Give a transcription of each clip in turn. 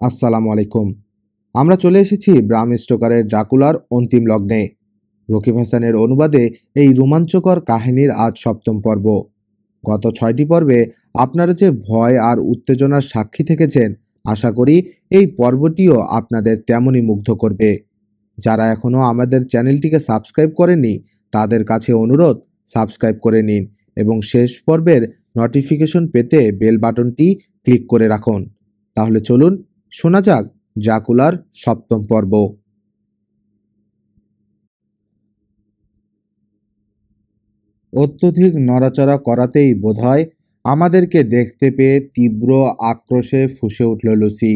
আসসালামু আলাইকুম। আমরা চলে এসেছি ব্রাম স্টোকারের ড্রাকুলার অন্তিম লগ্নে। রকিব হাসানের অনুবাদে এই রোমাঞ্চকর কাহিনীর আজ সপ্তম পর্ব। গত ৬টি পর্বে আপনারা যে ভয় আর উত্তেজনার সাক্ষী থেকেছেন, আশা করি এই পর্বটিও আপনাদের তেমনই মুগ্ধ করবে। যারা এখনও আমাদের চ্যানেলটিকে সাবস্ক্রাইব করেননি, তাদের কাছে অনুরোধ, সাবস্ক্রাইব করে নিন এবং শেষ পর্বের নোটিফিকেশন পেতে বেল বাটনটি ক্লিক করে রাখুন। তাহলে চলুন শোনা যাক ড্রাকুলার সপ্তম পর্ব। অত্যধিক নড়াচড়া করাতেই বোধহয় আমাদেরকে দেখতে পেয়ে তীব্র আক্রোশে ফুঁসে উঠল লুসি।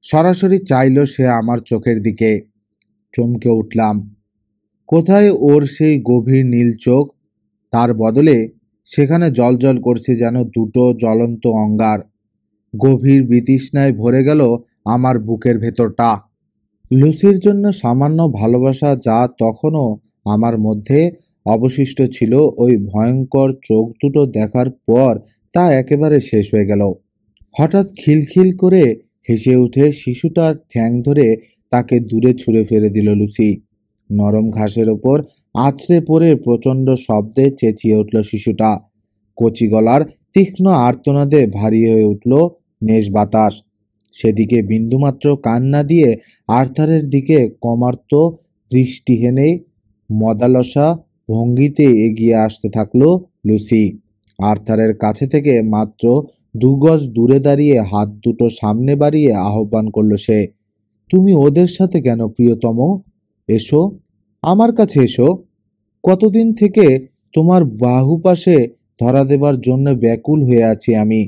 সরাসরি চাইল সে আমার চোখের দিকে। চমকে উঠলাম। কোথায় ওর সেই গভীর নীল চোখ? তার বদলে সেখানে জ্বলজ্বল করছে যেন দুটো জ্বলন্ত অঙ্গার। গভীর বিতৃষ্ণায় ভরে গেল আমার বুকের ভেতরটা। লুসির জন্য সামান্য ভালোবাসা যা তখনও আমার মধ্যে অবশিষ্ট ছিল, ওই ভয়ঙ্কর চোখ দুটো দেখার পর তা একেবারে শেষ হয়ে গেল। হঠাৎ খিলখিল করে হেসে উঠে শিশুটার ঠ্যাং ধরে তাকে দূরে ছুঁড়ে ফেলে দিল লুসি। নরম ঘাসের ওপর আছড়ে পড়ে প্রচণ্ড শব্দে চেঁচিয়ে উঠল শিশুটা। কচি গলার তীক্ষ্ণ আর্তনাদে ভারী হয়ে উঠল নেশ বাতাস। সেদিকে বিন্দুমাত্র কান না দিয়ে আর্থারের দিকে কমার্ত দৃষ্টি হেনে মদালসা ভঙ্গিতে এগিয়ে আসতে থাকলো লুসি। আর্থারের কাছে থেকে মাত্র ২ গজ দূরে দাঁড়িয়ে হাত দুটো সামনে বাড়িয়ে আহ্বান করলো সে। তুমি ওদের সাথে কেন প্রিয়তম? এসো, আমার কাছে এসো। কতদিন থেকে তোমার বাহু পাশে ধরা দেবার জন্য ব্যাকুল হয়ে আছি আমি।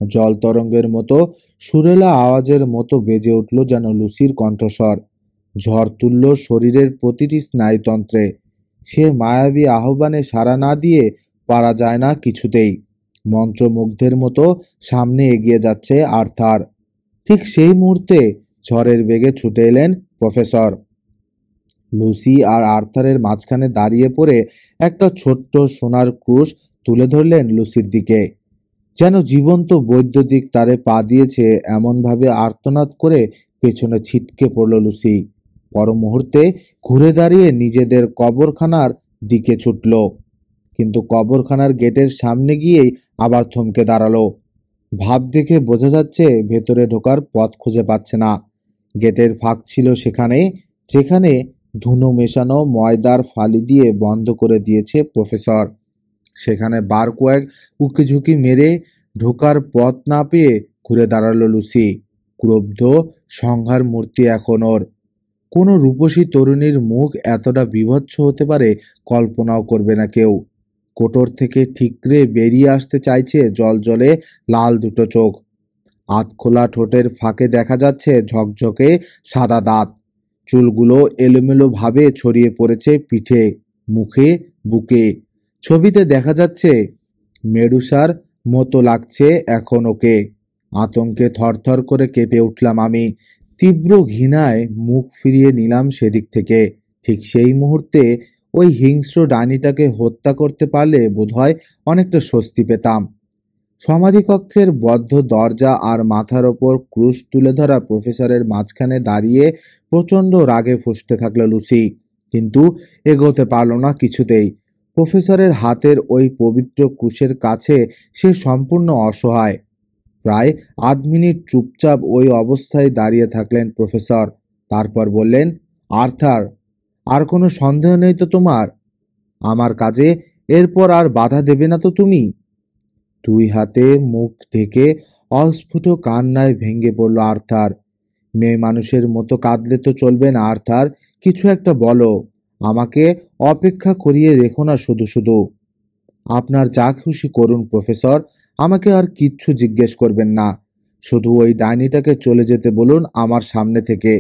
জল তরঙ্গের মতো সুরেলা আওয়াজের মতো বেজে উঠল যেন লুসির কণ্ঠস্বর। ঝড় তুলল শরীরের প্রতিটি স্নায়ুতন্ত্রে। সে মায়াবী আহ্বানে সাড়া না দিয়ে পারা যায় না কিছুতেই। মন্ত্রমুগ্ধের মতো সামনে এগিয়ে যাচ্ছে আর্থার। ঠিক সেই মুহূর্তে ঝড়ের বেগে ছুটে এলেন প্রফেসর। লুসি আর আর্থারের মাঝখানে দাঁড়িয়ে পড়ে একটা ছোট্ট সোনার ক্রুশ তুলে ধরলেন লুসির দিকে। যেন জীবন্ত বৈদ্যুতিক তারে পা দিয়েছে এমনভাবে আর্তনাদ করে পেছনে ছিটকে পড়ল লুসি। পর মুহূর্তে ঘুরে দাঁড়িয়ে নিজেদের কবরখানার দিকে ছুটল, কিন্তু কবরখানার গেটের সামনে গিয়েই আবার থমকে দাঁড়ালো। ভাব দেখে বোঝা যাচ্ছে ভেতরে ঢোকার পথ খুঁজে পাচ্ছে না। গেটের ফাঁক ছিল সেখানে, যেখানে ধুনো মেশানো ময়দার ফালি দিয়ে বন্ধ করে দিয়েছে প্রফেসর। সেখানে বার কয়েক উকিঝুঁকি মেরে ঢোকার পথ না পেয়ে ঘুরে দাঁড়ালো লুসি। ক্রুব্ধ সংহার মূর্তি এখন ওর। কোনো রূপসী তরুণীর মুখ এতটা বীভৎস হতে পারে কল্পনাও করবে না কেউ। কোটর থেকে ঠিকরে বেরিয়ে আসতে চাইছে জলজলে লাল দুটো চোখ। আধখোলা ঠোঁটের ফাঁকে দেখা যাচ্ছে ঝকঝকে সাদা দাঁত। চুলগুলো এলোমেলো ভাবে ছড়িয়ে পড়েছে পিঠে, মুখে, বুকে। ছবিতে দেখা যাচ্ছে মেডুসার মতো লাগছে এখন ওকে। আতঙ্কে থরথর করে কেঁপে উঠলাম আমি। তীব্র ঘৃণায় মুখ ফিরিয়ে নিলাম সেদিক থেকে। ঠিক সেই মুহূর্তে ওই হিংস্র ডাইনিটাকে হত্যা করতে পারলে বোধহয় অনেকটা স্বস্তি পেতাম। সমাধিকক্ষের বদ্ধ দরজা আর মাথার ওপর ক্রুশ তুলে ধরা প্রফেসরের মাঝখানে দাঁড়িয়ে প্রচণ্ড রাগে ফুঁসতে থাকলো লুসি, কিন্তু এগোতে পারল না কিছুতেই। প্রফেসরের হাতের ওই পবিত্র ক্রুশের কাছে সে সম্পূর্ণ অসহায়। প্রায় আধ মিনিট চুপচাপ ওই অবস্থায় দাঁড়িয়ে থাকলেন প্রফেসর। তারপর বললেন, আর্থার, আর কোনো সন্দেহ নেই তো তোমার আমার কাজে? এরপর আর বাধা দেবে না তো তুমি? ২ হাতে মুখ ঢেকে অস্ফুট কান্নায় ভেঙে পড়ল আর্থার। মেয়ে মানুষের মতো কাঁদলে তো চলবে না আর্থার, কিছু একটা বলো। আমাকে অপেক্ষা করিয়ে রেখো না শুধু শুধু। আপনার যা খুশি করুন প্রফেসর, আমাকে আর কিচ্ছু জিজ্ঞেস করবেন না। শুধু ওই ডাইনিটাকে চলে যেতে বলুন আমার সামনে থেকে।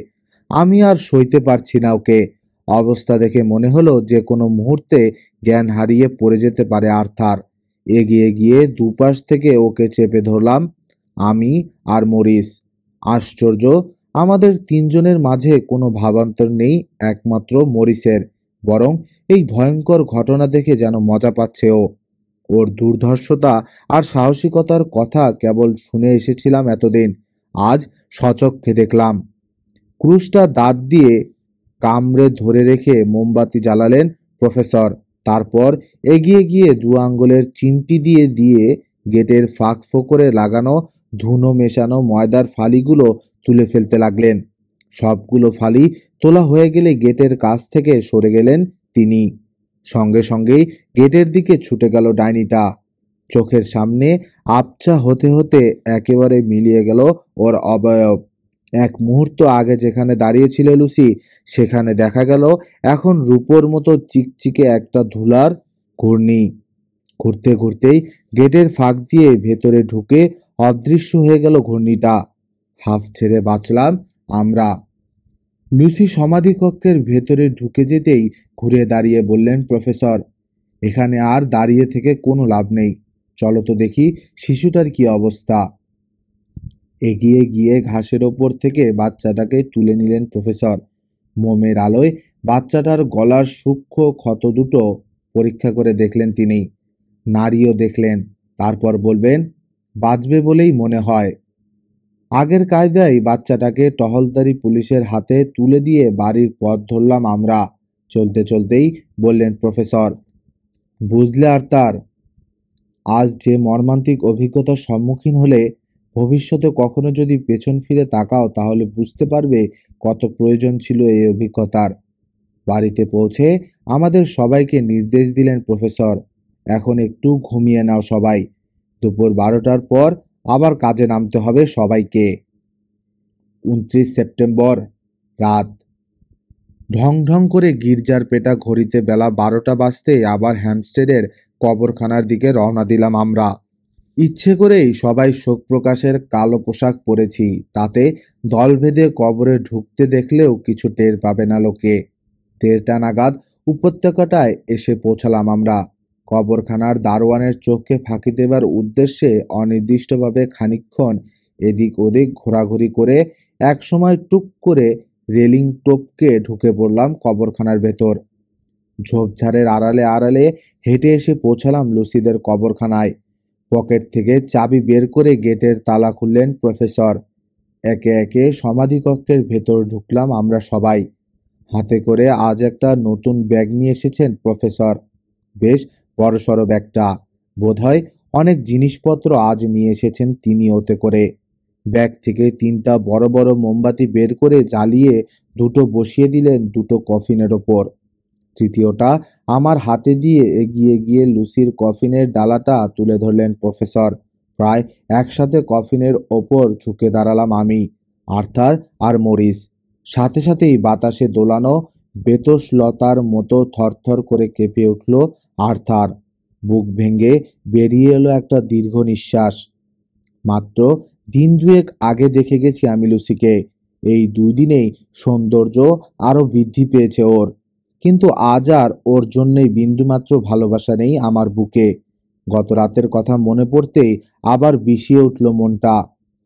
আমি আর সইতে পারছি না ওকে। অবস্থা দেখে মনে হলো যে কোনো মুহূর্তে জ্ঞান হারিয়ে পড়ে যেতে পারে আর্থার। এগিয়ে গিয়ে দুপাশ থেকে ওকে চেপে ধরলাম আমি আর মরিস। আশ্চর্য, আমাদের তিনজনের মাঝে কোনো ভাবান্তর নেই, একমাত্র মরিসের। বরং এই ভয়ঙ্কর ঘটনা দেখে যেন মজা পাচ্ছে ও। ওর দুর্ধর্ষতা আর সাহসিকতার কথা কেবল শুনে এসেছিলাম এতদিন, আজ সচক্ষে দেখলাম। ক্রুশটা দাঁত দিয়ে কামড়ে ধরে রেখে মোমবাতি জ্বালালেন প্রফেসর। তারপর এগিয়ে গিয়ে 2 আঙ্গুলের চিমটি দিয়ে দিয়ে গেটের ফাঁক ফোকরে লাগানো ধুনো মেশানো ময়দার ফালিগুলো তুলে ফেলতে লাগলেন। সবগুলো ফালি তোলা হয়ে গেলে গেটের কাছ থেকে সরে গেলেন তিনি। সঙ্গে সঙ্গেই গেটের দিকে ছুটে গেল ডাইনিটা। চোখের সামনে আবছা হতে হতে একেবারে মিলিয়ে গেল ওর অবয়ব। এক মুহূর্ত আগে যেখানে দাঁড়িয়েছিল লুসি, সেখানে দেখা গেল এখন রূপোর মতো চিকচিকে একটা ধুলার ঘূর্ণি। ঘুরতে ঘুরতেই গেটের ফাঁক দিয়ে ভেতরে ঢুকে অদৃশ্য হয়ে গেল ঘূর্ণিটা। হাফ ছেড়ে বাঁচলাম আমরা। লুসি সমাধিকক্ষের ভেতরে ঢুকে যেতেই ঘুরে দাঁড়িয়ে বললেন প্রফেসর, এখানে আর দাঁড়িয়ে থেকে কোনো লাভ নেই, চলো তো দেখি শিশুটার কি অবস্থা। এগিয়ে গিয়ে ঘাসের ওপর থেকে বাচ্চাটাকে তুলে নিলেন প্রফেসর। মোমের আলোয় বাচ্চাটার গলার সূক্ষ্ম ক্ষত দুটো পরীক্ষা করে দেখলেন তিনি। নাড়িও দেখলেন। তারপর বলবেন, বাঁচবে বলেই মনে হয়। আগের কায়দায় বাচ্চাটাকে টহলদারি পুলিশের হাতে তুলে দিয়ে বাড়ির পথ ধরলাম আমরা। চলতে চলতেই বললেন প্রফেসর, বুঝলে আর তার আজ যে মর্মান্তিক অভিজ্ঞতার সম্মুখীন হলে, ভবিষ্যতে কখনো যদি পেছন ফিরে তাকাও তাহলে বুঝতে পারবে কত প্রয়োজন ছিল এই অভিজ্ঞতার। বাড়িতে পৌঁছে আমাদের সবাইকে নির্দেশ দিলেন প্রফেসর, এখন একটু ঘুমিয়ে নাও সবাই, দুপুর 12টার পর আবার কাজে নামতে হবে সবাইকে। 29 সেপ্টেম্বর রাত। ঢং ঢং করে গির্জার পেটা ঘড়িতে বেলা 12টা বাজতেই আবার হ্যামস্টেডের কবরখানার দিকে রওনা দিলাম আমরা। ইচ্ছে করেই সবাই শোক প্রকাশের কালো পোশাক পরেছি, তাতে দল ভেদে কবরে ঢুকতে দেখলেও কিছু টের পাবে না লোকে। 1:30টা নাগাদ উপত্যকাটায় এসে পৌঁছালাম আমরা। কবরখানার দারোয়ানের চোখকে ফাঁকি দেবার উদ্দেশ্যে অনির্দিষ্টভাবে খানিকক্ষণ এদিক ওদিক ঘোরাঘুরি করে একসময় টুক করে রেলিং টপকে ঢুকে পড়লাম কবরখানার ভেতর। ঝোপঝাড়ের আড়ালে আড়ালে হেঁটে এসে পৌঁছালাম লুসিদের কবরখানায়। পকেট থেকে চাবি বের করে গেটের তালা খুললেন প্রফেসর। একে একে সমাধিকক্ষের ভেতর ঢুকলাম আমরা সবাই। হাতে করে আজ একটা নতুন ব্যাগ নিয়ে এসেছেন প্রফেসর। বেশ বড়সড় ব্যাগটা। বোধহয় অনেক জিনিসপত্র আজ নিয়ে এসেছেন তিনি ওতে করে। ব্যাগ থেকে 3টা বড় বড় মোমবাতি বের করে জ্বালিয়ে 2টো বসিয়ে দিলেন 2টো কফিনের ওপর। তৃতীয়টা আমার হাতে দিয়ে এগিয়ে গিয়ে লুসির কফিনের ডালাটা তুলে ধরলেন প্রফেসর। প্রায় একসাথে কফিনের ওপর ঝুঁকে দাঁড়ালাম আমি, আর্থার আর মরিস। সাথে সাথেই বাতাসে দোলানো বেতসলতার মতো থরথর করে কেঁপে উঠল আর্থার। বুক ভেঙে বেরিয়ে এলো একটা দীর্ঘ নিঃশ্বাস। মাত্র দিন দুয়েক আগে দেখে গেছি আমি লুসিকে। এই 2 দিনেই সৌন্দর্য আরো বৃদ্ধি পেয়েছে ওর, কিন্তু আজ আর ওর জন্যই বিন্দুমাত্র ভালোবাসা নেই আমার বুকে। গত রাতের কথা মনে পড়তেই আবার বিষিয়ে উঠল মনটা।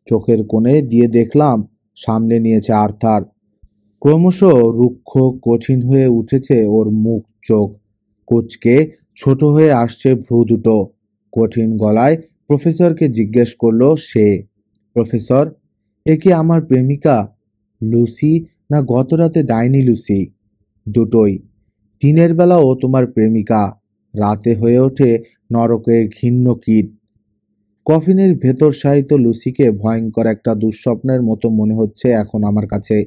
চোখের কোণে দিয়ে দেখলাম সামনে নিয়েছে আর্থার। ক্রমশ রুক্ষ কঠিন হয়ে উঠেছে ওর মুখ চোখ, কুঁচকে ছোট হয়ে আসছে ভ্রু দুটো। কঠিন গলায় প্রফেসরকে জিজ্ঞেস করলো সে, প্রফেসর, এ কি আমার প্রেমিকা লুসি, না গত রাতে ডাইনি লুসি? দুটোই। দিনের বেলাও তোমার প্রেমিকা, রাতে হয়ে ওঠে নরকের ঘৃণ্য কীট। কফিনের ভেতর শায়িত লুসিকে ভয়ঙ্কর একটা দুঃস্বপ্নের মতো মনে হচ্ছে এখন আমার কাছে।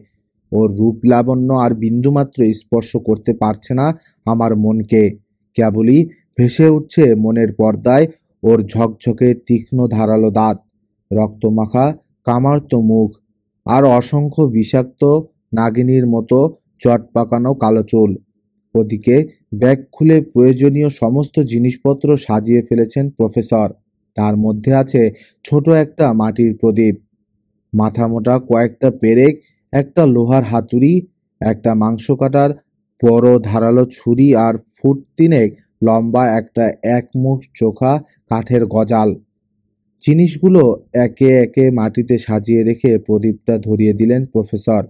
ওর রূপ লাবণ্য আর বিন্দুমাত্র স্পর্শ করতে পারছে না আমার মনকে। কেবলই ভেসে উঠছে মনের পর্দায় ওর ঝকঝকে তীক্ষ্ণ ধারালো দাঁত, রক্তমাখা কামার্ত মুখ, আর অসংখ্য বিষাক্ত নাগিনীর মতো চট পাকানো কালো চুল। ওদিকে ব্যাগ খুলে প্রয়োজনীয় সমস্ত জিনিসপত্র সাজিয়ে ফেলেছেন প্রফেসর। তার মধ্যে আছে ছোট একটা মাটির প্রদীপ, মাথামোটা কয়েকটা পেরেক, একটা লোহার হাতুড়ি, একটা মাংস কাটার বড় ধারালো ছুরি আর ফুট 3 লম্বা একটা একমুখ চোখা কাঠের গজাল। জিনিসগুলো একে একে মাটিতে সাজিয়ে রেখে প্রদীপটা ধরিয়ে দিলেন প্রফেসর।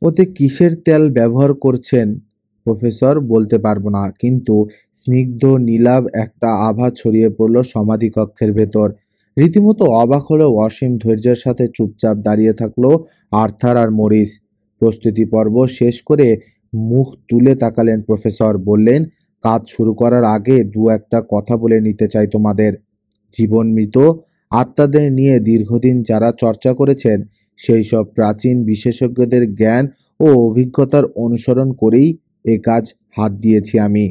ওতে কিসের তেল ব্যবহার করছেন প্রফেসর বলতে পারবো না, কিন্তু স্নিগ্ধ নীলাভ একটা আভা ছড়িয়ে পড়ল সমাধিকক্ষের ভেতর। রীতিমতো অবাক হলেও অসীম ধৈর্যের সাথে চুপচাপ দাঁড়িয়ে থাকলো আর্থার আর মরিস। প্রস্তুতি পর্ব শেষ করে মুখ তুলে তাকালেন প্রফেসর। বললেন, কাজ শুরু করার আগে দু একটা কথা বলে নিতে চাই তোমাদের। জীবন মৃত আত্মাদের নিয়ে দীর্ঘদিন যারা চর্চা করেছেন, সেই সব প্রাচীন বিশেষজ্ঞদের জ্ঞান ও অভিজ্ঞতার অনুসরণ করেই এ কাজ হাত দিয়েছি আমি।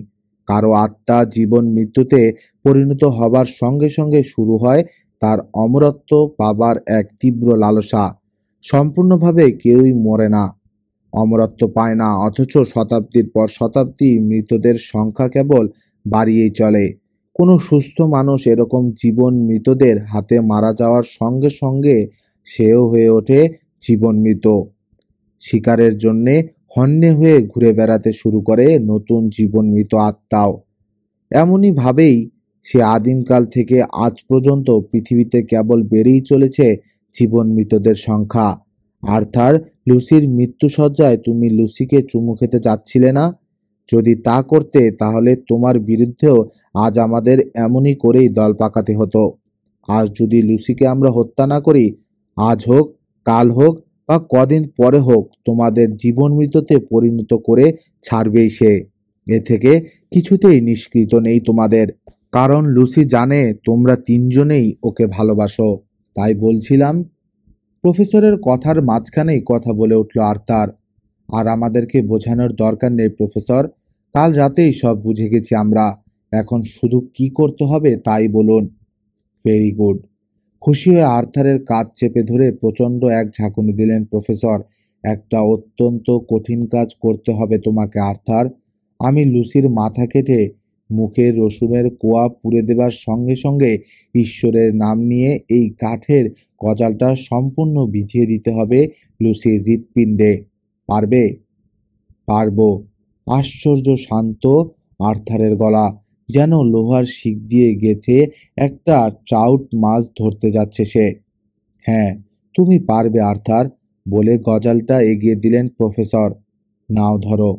কারো আত্মা জীবন মৃত্যুতে পরিণত হবার সঙ্গে সঙ্গে শুরু হয় তার অমরত্ব পাবার এক তীব্র লালসা। সম্পূর্ণভাবে কেউই মরে না, অমরত্ব পায় না, অথচ শতাব্দীর পর শতাব্দী মৃতদের সংখ্যা কেবল বাড়িয়েই চলে। কোনো সুস্থ মানুষ এরকম জীবন মৃতদের হাতে মারা যাওয়ার সঙ্গে সঙ্গে সেও হয়ে ওঠে জীবন মৃত। শিকারের জন্যে হন্যে হয়ে ঘুরে বেড়াতে শুরু করে নতুন জীবন মৃত আত্মাও। এমনই ভাবেই সে আদিমকাল থেকে আজ পর্যন্ত পৃথিবীতে কেবল বেড়েই চলেছে জীবন মৃতদের সংখ্যা। আর্থার, লুসির মৃত্যুশয্যায় তুমি লুসিকে চুমু খেতে যাচ্ছিলে না? যদি তা করতে তাহলে তোমার বিরুদ্ধেও আজ আমাদের এমনই করেই দল পাকাতে হতো। আজ যদি লুসিকে আমরা হত্যা না করি, আজ হোক, কাল হোক বা কদিন পরে হোক, তোমাদের জীবন মৃততে পরিণত করে ছাড়বেই সে। এ থেকে কিছুতেই নিষ্কৃত নেই তোমাদের। কারণ লুসি জানে তোমরা তিনজনেই ওকে ভালোবাসো। তাই বলছিলাম। প্রফেসরের কথার মাঝখানেই কথা বলে উঠল আর্থার। আর আমাদেরকে বোঝানোর দরকার নেই প্রফেসর, কাল রাতেই সব বুঝে গেছি আমরা। এখন শুধু কি করতে হবে তাই বলুন। Very good. খুশি হয়ে আর্থারের কাঁধ চেপে ধরে প্রচণ্ড এক ঝাঁকুনি দিলেন প্রফেসর। একটা অত্যন্ত কঠিন কাজ করতে হবে তোমাকে আর্থার। আমি লুসির মাথা কেটে মুখে রসুনের কোয়া পুড়ে দেবার সঙ্গে সঙ্গে ঈশ্বরের নাম নিয়ে এই কাঠের গজালটা সম্পূর্ণ বিধিয়ে দিতে হবে লুসির হৃৎপিণ্ডে। পারবে? পারবো। আশ্চর্য শান্ত আর্থারের গলা, যেন লোহার শিক দিয়ে গেঁথে একটা ট্রাউট মাছ ধরতে যাচ্ছে সে। হ্যাঁ, তুমি পারবে আর্থার, বলে গজালটা এগিয়ে দিলেন প্রফেসর। নাও ধরো।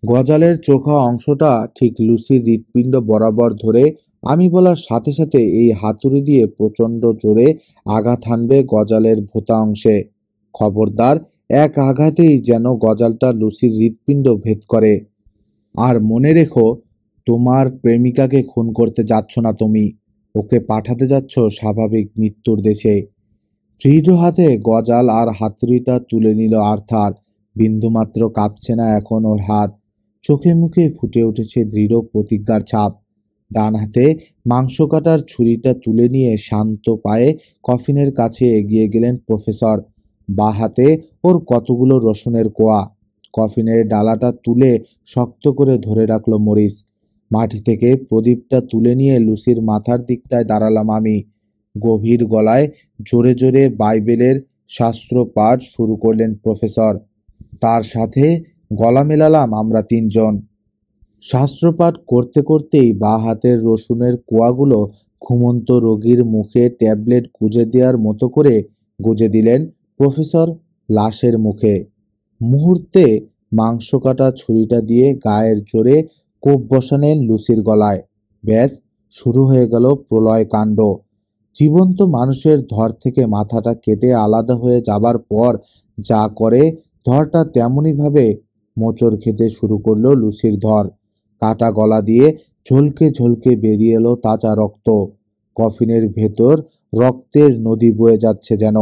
গজালের চোখা অংশটা ঠিক লুসির হৃৎপিণ্ড বরাবর ধরে আমি বলার সাথে সাথে এই হাতুড়ি দিয়ে প্রচণ্ড জোরে আঘাত হানবে গজালের ভোঁতা অংশে। খবরদার, এক আঘাতেই যেন গজালটা লুসির হৃৎপিণ্ড ভেদ করে। আর মনে রেখো, তোমার প্রেমিকাকে খুন করতে যাচ্ছ না তুমি, ওকে পাঠাতে যাচ্ছ স্বাভাবিক মৃত্যুর দেশে। দৃঢ় হাতে গজাল আর হাতুড়িটা তুলে নিল আর্থার। বিন্দুমাত্র কাঁপছে না এখন ওর হাত। চোখে মুখে ফুটে উঠেছে দৃঢ় প্রতিজ্ঞার ছাপ। ডান হাতে মাংস কাটার ছুরিটা তুলে নিয়ে শান্ত পায়ে কফিনের কাছে এগিয়ে গেলেন প্রফেসর। বাঁ হাতে ওর কতগুলো রসুনের কোয়া। কফিনের ডালাটা তুলে শক্ত করে ধরে রাখল মরিস। মাটি থেকে প্রদীপটা তুলে নিয়ে লুসির মাথার দিকটায় দাঁড়ালাম আমি। গভীর গলায় জোরে জোরে বাইবেলের শাস্ত্র পাঠ শুরু করলেন প্রফেসর। তার সাথে গলা মেলালাম আমরা তিনজন। শাস্ত্রপাঠ করতে করতেই বাঁ হাতের রসুনের কোয়াগুলো ঘুমন্ত রোগীর মুখে ট্যাবলেট গুঁজে দেওয়ার মতো করে গুঁজে দিলেন প্রফেসর লাশের মুখে। মুহূর্তে মাংস কাটা ছুরিটা দিয়ে গায়ের জোরে কোপ বসালেন লুসির গলায়। ব্যাস, শুরু হয়ে গেল প্রলয় কাণ্ড। জীবন্ত মানুষের ধর থেকে মাথাটা কেটে আলাদা হয়ে যাবার পর যা করে, ধরটা তেমনইভাবে মোচড় খেতে শুরু করলো লুসির ধর। কাটা গলা দিয়ে ঝলকে ঝলকে বেরিয়ে এলো তাজা রক্ত। কফিনের ভেতর রক্তের নদী বয়ে যাচ্ছে যেন।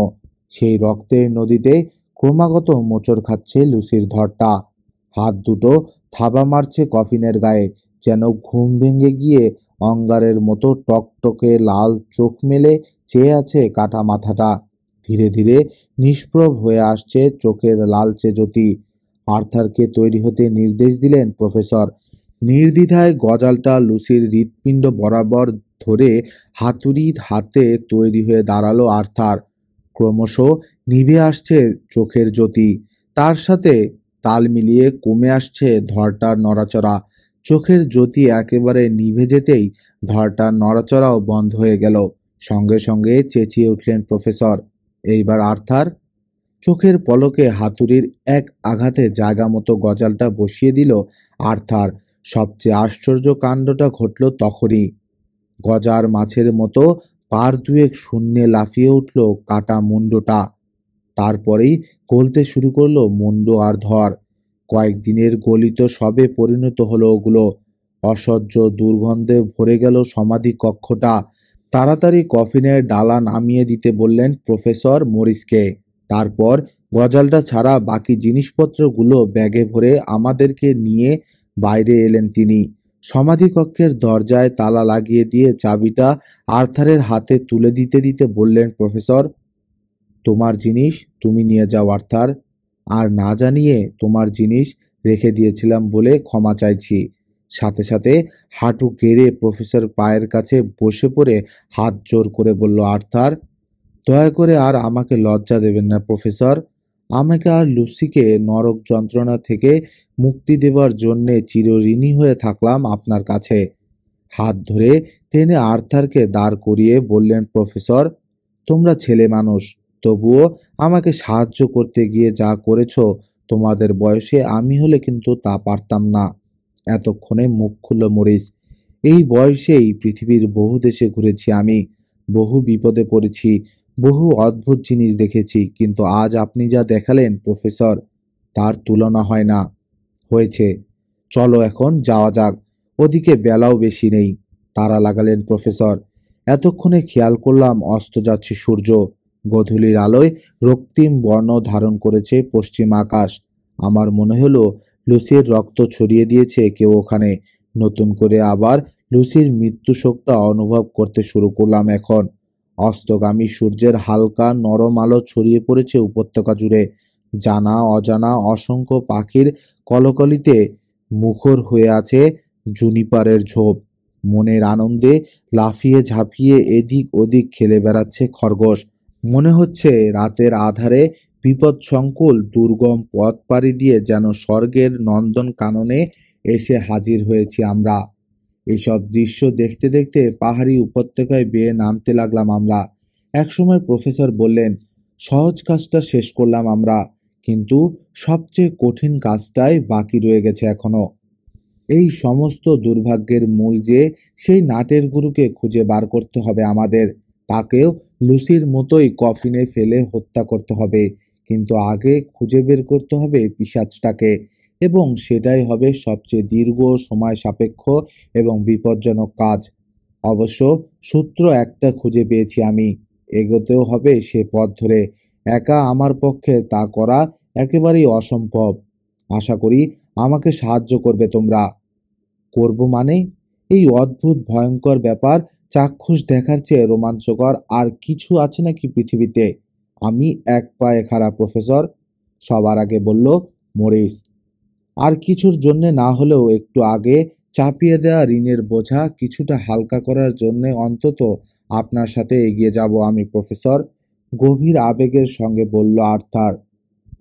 সেই রক্তের নদীতে ক্রমাগত মোচড় খাচ্ছে লুসির ধরটা। হাত দুটো থাবা মারছে কফিনের গায়ে, যেন ঘুম ভেঙে গিয়ে অঙ্গারের মতো টকটকে লাল চোখ মেলে চেয়ে আছে কাটা মাথাটা। ধীরে ধীরে নিষ্প্রভ হয়ে আসছে চোখের লালচে জ্যোতি। আর্থারকে তৈরি হতে নির্দেশ দিলেন প্রফেসর। নির্দ্বিধায় গজালটা লুসির হৃৎপিণ্ড বরাবর ধরে হাতুড়ি হাতে তৈরি হয়ে দাঁড়ালো আর্থার। ক্রমশ নিভে আসছে চোখের জ্যোতি, তার সাথে তাল মিলিয়ে কমে আসছে ধরটার নড়াচড়া। চোখের জ্যোতি একেবারে নিভে যেতেই ধরটার নড়াচড়াও বন্ধ হয়ে গেল। সঙ্গে সঙ্গে চেঁচিয়ে উঠলেন প্রফেসর, এইবার আর্থার। চোখের পলকে হাতুড়ির এক আঘাতে জায়গা মতো গজালটা বসিয়ে দিল আর্থার। সবচেয়ে আশ্চর্য কাণ্ডটা ঘটল তখনই। গজার মাছের মতো পার দুয়েক শূন্যে লাফিয়ে উঠল কাটা মুন্ডটা। তারপরেই গলতে শুরু করলো মুন্ডু আর ধর। কয়েকদিনের গলিত সবে পরিণত হলো ওগুলো। অসহ্য দুর্গন্ধে ভরে গেল সমাধি কক্ষটা। তাড়াতাড়ি কফিনের ডালা নামিয়ে দিতে বললেন প্রফেসর মরিসকে। তারপর গজালটা ছাড়া বাকি জিনিসপত্রগুলো ব্যাগে ভরে আমাদেরকে নিয়ে বাইরে এলেন তিনি। সমাধি কক্ষের দরজায় তালা লাগিয়ে দিয়ে চাবিটা আর্থারের হাতে তুলে দিতে দিতে বললেন প্রফেসর, তোমার জিনিস তুমি নিয়ে যাও আর্থার। আর না জানিয়ে তোমার জিনিস রেখে দিয়েছিলাম বলে ক্ষমা চাইছি। সাথে সাথে হাঁটু গেড়ে প্রফেসর পায়ের কাছে বসে পড়ে হাত জোর করে বলল আর্থার, দয়া করে আর আমাকে লজ্জা দেবেন না প্রফেসর। আমাকে আর লুসিকে নরক যন্ত্রণা থেকে মুক্তি দেবার জন্যে চিরঋণী হয়ে থাকলাম আপনার কাছে। হাত ধরে টেনে আর্থারকে দাঁড় করিয়ে বললেন প্রফেসর, তোমরা ছেলে মানুষ, তবুও আমাকে সাহায্য করতে গিয়ে যা করেছো, তোমাদের বয়সে আমি হলে কিন্তু তা পারতাম না। এতক্ষণে মুখ খুলল মরিস। এই বয়সেই পৃথিবীর বহু দেশে ঘুরেছি আমি, বহু বিপদে পড়েছি, বহু অদ্ভুত জিনিস দেখেছি, কিন্তু আজ আপনি যা দেখালেন প্রফেসর, তার তুলনা হয় না। হয়েছে, চলো এখন যাওয়া যাক, ওদিকে বেলাও বেশি নেই। তারা লাগালেন প্রফেসর। এতক্ষণে খেয়াল করলাম অস্ত যাচ্ছে সূর্য। গোধূলির আলোয় রক্তিম বর্ণ ধারণ করেছে পশ্চিম আকাশ। আমার মনে হলো লুসির রক্ত ছড়িয়ে দিয়েছে কেউ ওখানে। নতুন করে আবার লুসির মৃত্যু শোকটা অনুভব করতে শুরু করলাম এখন। অস্তগামী সূর্যের হালকা নরম আলো ছড়িয়ে পড়েছে উপত্যকা জুড়ে। জানা অজানা অসংখ্য পাখির কলকলিতে মুখর হয়ে আছে জুনিপারের ঝোপ। মনের আনন্দে লাফিয়ে ঝাঁপিয়ে এদিক ওদিক খেলে বেড়াচ্ছে খরগোশ। মনে হচ্ছে রাতের আধারে বিপদসংকুল দুর্গম পথ পাড়ি দিয়ে যেন স্বর্গের নন্দন কাননে এসে হাজির হয়েছি আমরা। এইসব দৃশ্য দেখতে দেখতে পাহাড়ি উপত্যকায় বেয়ে নামতে লাগলাম আমরা। একসময় প্রফেসর বললেন, সহজ কাজটা শেষ করলাম আমরা, কিন্তু সবচেয়ে কঠিন কাজটাই বাকি রয়ে গেছে এখনো। এই সমস্ত দুর্ভাগ্যের মূল যে, সেই নাটের গুরুকে খুঁজে বার করতে হবে আমাদের। তাকেও লুসির মতোই কফিনে ফেলে হত্যা করতে হবে, কিন্তু আগে খুঁজে বের করতে হবে পিশাচটাকে, এবং সেটাই হবে সবচেয়ে দীর্ঘ, সময় সাপেক্ষ এবং বিপজ্জনক কাজ। অবশ্য সূত্র একটা খুঁজে পেয়েছি আমি। এগোতেও হবে সে পথ ধরে। একা আমার পক্ষে তা করা একেবারেই অসম্ভব। আশা করি আমাকে সাহায্য করবে তোমরা। করব মানে? এই অদ্ভুত ভয়ঙ্কর ব্যাপার চাক্ষুষ দেখার চেয়ে রোমাঞ্চকর আর কিছু আছে নাকি পৃথিবীতে? আমি এক পায়ে খাড়া প্রফেসর, সবার আগে বলল মরিস। আর কিছুর জন্যে না হলেও একটু আগে চাপিয়ে দেওয়া ঋণের বোঝা কিছুটা হালকা করার জন্যে অন্তত আপনার সাথে এগিয়ে যাব আমি প্রফেসর, গভীর আবেগের সঙ্গে বলল আর্থার।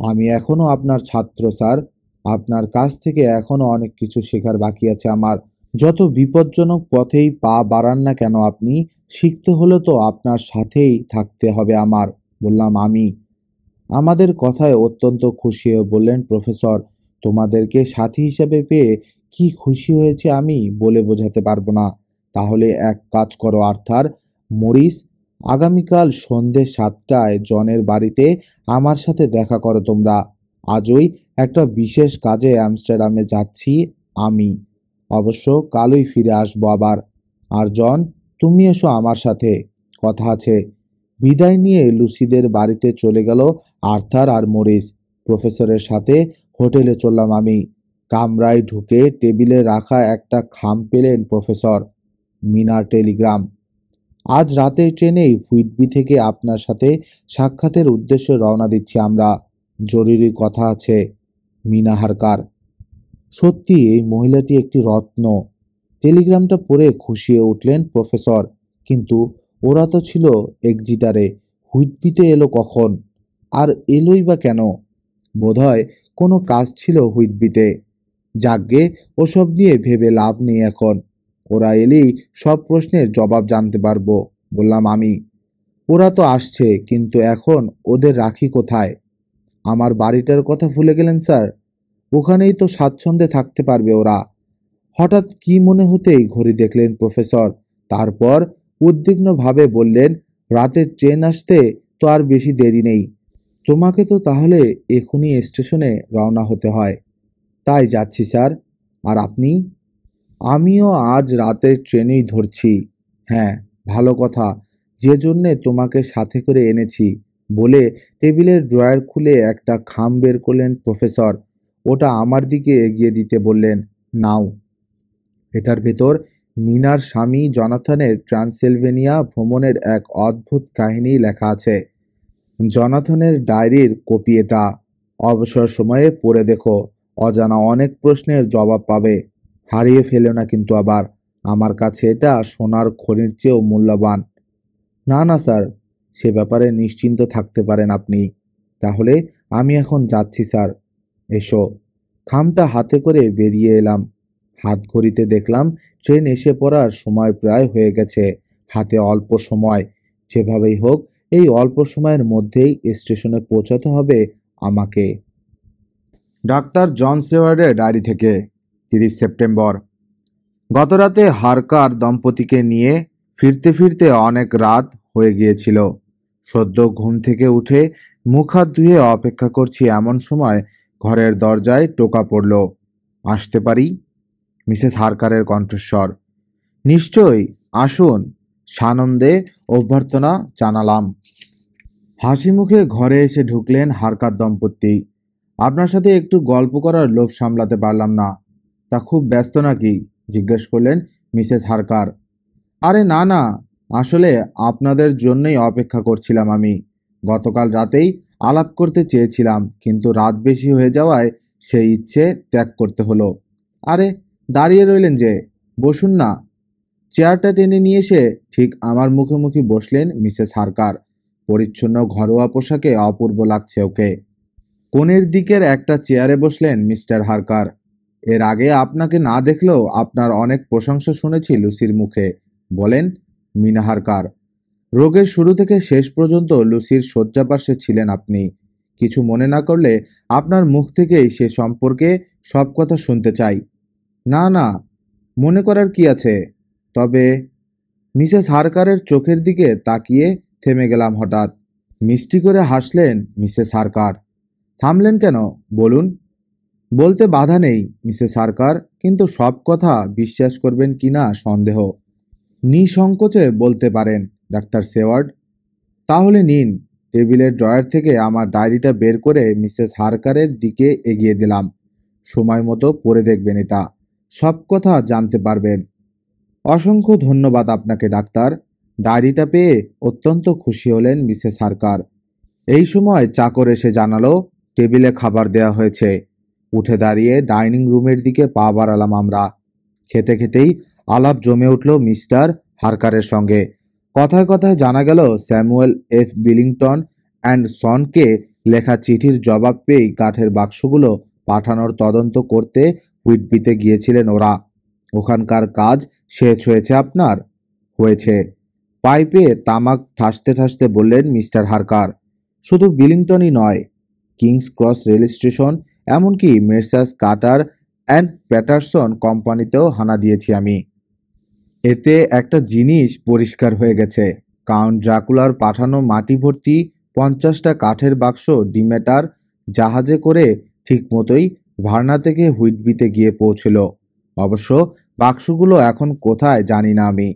আমি এখনো আপনার ছাত্র স্যার। আপনার কাছ থেকে এখনো অনেক কিছু শেখার বাকি আছে আমার। যত বিপজ্জনক পথেই পা বাড়ান না কেন আপনি, শিখতে হলে তো আপনার সাথেই থাকতে হবে আমার, বললাম আমি। আমাদের কথায় অত্যন্ত খুশি হয়ে বললেন প্রফেসর, তোমাদেরকে সাথী হিসেবে পেয়ে কি খুশি হয়েছে আমি বলে বোঝাতে পারবো না। তাহলে এক কাজ করো আর্থার, মরিস, আগামীকাল সন্ধে 7টায় জনের বাড়িতে আমার সাথে দেখা করো তোমরা। আজই একটা বিশেষ কাজে অ্যামস্টারডামে যাচ্ছি আমি। অবশ্য কালই ফিরে আসবো আবার। আর জন, তুমি এসো আমার সাথে, কথা আছে। বিদায় নিয়ে লুসিদের বাড়িতে চলে গেল আর্থার আর মরিস। প্রফেসরের সাথে হোটেলে চললাম আমি। কামরায় ঢুকে টেবিলে রাখা একটা খাম পেলেন প্রফেসর। মিনার টেলিগ্রাম। আজ রাতের ট্রেনেই হুইটবি থেকে আপনার সাথে সাক্ষাতের উদ্দেশ্যে রওনা দিচ্ছি আমরা। জরুরি কথা আছে। মিনা হারকার। সত্যি এই মহিলাটি একটি রত্ন। টেলিগ্রামটা পড়ে খুশি হয়ে উঠলেন প্রফেসর। কিন্তু ওরা তো ছিল এক্সিটারে, হুইটবিতে এলো কখন? আর এলোই বা কেন? বোধহয় কোনো কাজ ছিল হুইটবিতে। যাকগে, ওসব নিয়ে ভেবে লাভ নেই এখন। ওরা এলেই সব প্রশ্নের জবাব জানতে পারবো, বললাম আমি। ওরা তো আসছে, কিন্তু এখন ওদের রাখি কোথায়? আমার বাড়িটার কথা ভুলে গেলেন স্যার? ওখানেই তো স্বাচ্ছন্দ্যে থাকতে পারবে ওরা। হঠাৎ কি মনে হতেই ঘড়ি দেখলেন প্রফেসর। তারপর উদ্বিগ্নভাবে বললেন, রাতের ট্রেন আসতে তো আর বেশি দেরি নেই। তোমাকে তো তাহলে এখনই স্টেশনে রওনা হতে হয়। তাই যাচ্ছি স্যার। আর আপনি? আমিও আজ রাতের ট্রেনেই ধরছি। হ্যাঁ, ভালো কথা, যে জন্যে তোমাকে সাথে করে এনেছি। বলে টেবিলের ড্রয়ার খুলে একটা খাম বের করলেন প্রফেসর। ওটা আমার দিকে এগিয়ে দিতে বললেন, নাও। এটার ভেতর মিনার স্বামী জনাথনের ট্রান্সিলভেনিয়া ভ্রমণের এক অদ্ভুত কাহিনী লেখা আছে। জনাথনের ডায়েরির কপি এটা। অবসর সময়ে পড়ে দেখো, অজানা অনেক প্রশ্নের জবাব পাবে। হারিয়ে ফেলো না কিন্তু আবার। আমার কাছে এটা সোনার খনির চেয়েও মূল্যবান। না না স্যার, সে ব্যাপারে নিশ্চিন্ত থাকতে পারেন আপনি। তাহলে আমি এখন যাচ্ছি স্যার। এসো। খামটা হাতে করে বেরিয়ে এলাম। হাত ঘড়িতে দেখলাম ট্রেন এসে পড়ার সময় প্রায় হয়ে গেছে। হাতে অল্প সময়। যেভাবেই হোক এই অল্প সময়ের মধ্যেই স্টেশনে পৌঁছাতে হবে আমাকে। ডাক্তার জন সেওয়ার্ডের ডায়েরি থেকে 30 সেপ্টেম্বর। গতরাতে হারকার দম্পতিকে নিয়ে ফিরতে ফিরতে অনেক রাত হয়ে গিয়েছিল। সদ্য ঘুম থেকে উঠে মুখ হাত ধুয়ে অপেক্ষা করছি এমন সময় ঘরের দরজায় টোকা পড়ল। আসতে পারি? মিসেস হারকারের কণ্ঠস্বর। নিশ্চয়ই, আসুন। সানন্দে অভ্যর্থনা জানালাম। হাসি মুখে ঘরে এসে ঢুকলেন হারকার দম্পতি। আপনার সাথে একটু গল্প করার লোভ সামলাতে পারলাম না। তা খুব ব্যস্ত নাকি? জিজ্ঞেস করলেন মিসেস হারকার। আরে না না, আসলে আপনাদের জন্যই অপেক্ষা করছিলাম আমি। গতকাল রাতেই আলাপ করতে চেয়েছিলাম, কিন্তু রাত বেশি হয়ে যাওয়ায় সেই ইচ্ছে ত্যাগ করতে হলো। আরে দাঁড়িয়ে রইলেন যে, বসুন না। চেয়ারটা টেনে নিয়ে এসে ঠিক আমার মুখোমুখি বসলেন মিসেস হারকার। পরিচ্ছন্ন ঘরোয়া পোশাকে অপূর্ব লাগছে ওকে। কোণের দিকের একটা চেয়ারে বসলেন মিস্টার হারকার। এর আগে আপনাকে না দেখলেও আপনার অনেক প্রশংসা শুনেছি লুসির মুখে, বলেন মিনা হারকার। রোগের শুরু থেকে শেষ পর্যন্ত লুসির শয্যাপার্শ্বে ছিলেন আপনি। কিছু মনে না করলে আপনার মুখ থেকেই সে সম্পর্কে সব কথা শুনতে চাই। না না, মনে করার কি আছে? তবে মিসেস হারকারের চোখের দিকে তাকিয়ে থেমে গেলাম হঠাৎ। মিষ্টি করে হাসলেন মিসেস হারকার। থামলেন কেন, বলুন। বলতে বাধা নেই মিসেস হারকার, কিন্তু সব কথা বিশ্বাস করবেন কিনা সন্দেহ। নিঃসংকোচে বলতে পারেন ডাক্তার সেওয়ার্ড। তাহলে নিন। টেবিলের ড্রয়ার থেকে আমার ডায়েরিটা বের করে মিসেস হারকারের দিকে এগিয়ে দিলাম। সময় মতো পড়ে দেখবেন এটা। সব কথা জানতে পারবেন। অসংখ্য ধন্যবাদ আপনাকে ডাক্তার। ডায়েরিটা পেয়ে অত্যন্ত খুশি হলেন মিসেস হারকার। এই সময় চাকর এসে জানালো টেবিলে খাবার দেয়া হয়েছে। উঠে দাঁড়িয়ে ডাইনিং রুমের দিকে পা বাড়ালাম আমরা। খেতে খেতেই আলাপ জমে উঠল মিস্টার হারকারের সঙ্গে। কথায় কথায় জানা গেল স্যামুয়েল এফ বিলিংটন অ্যান্ড সনকে লেখা চিঠির জবাব পেয়েই কাঠের বাক্সগুলো পাঠানোর তদন্ত করতে হুইটবিতে গিয়েছিলেন ওরা। ওখানকার কাজ শেষ হয়েছে আপনার? হয়েছে। পাইপে তামাক ঠাসতে ঠাসতে বললেন মিস্টার হারকার। শুধু বিলিংটনই নয়, কিংস ক্রস রেল স্টেশন, এমনকি মেসার্স কাটার অ্যান্ড প্যাটারসন কোম্পানিতেও হানা দিয়েছি আমি। এতে একটা জিনিস পরিষ্কার হয়ে গেছে। কাউন্ট ড্রাকুলার পাঠানো মাটি ভর্তি 50টা কাঠের বাক্স ডিমেটার জাহাজে করে ঠিকমতোই ভার্না থেকে হুইটবিতে গিয়ে পৌঁছল। অবশ্য বাক্সগুলো এখন কোথায় জানি না আমি।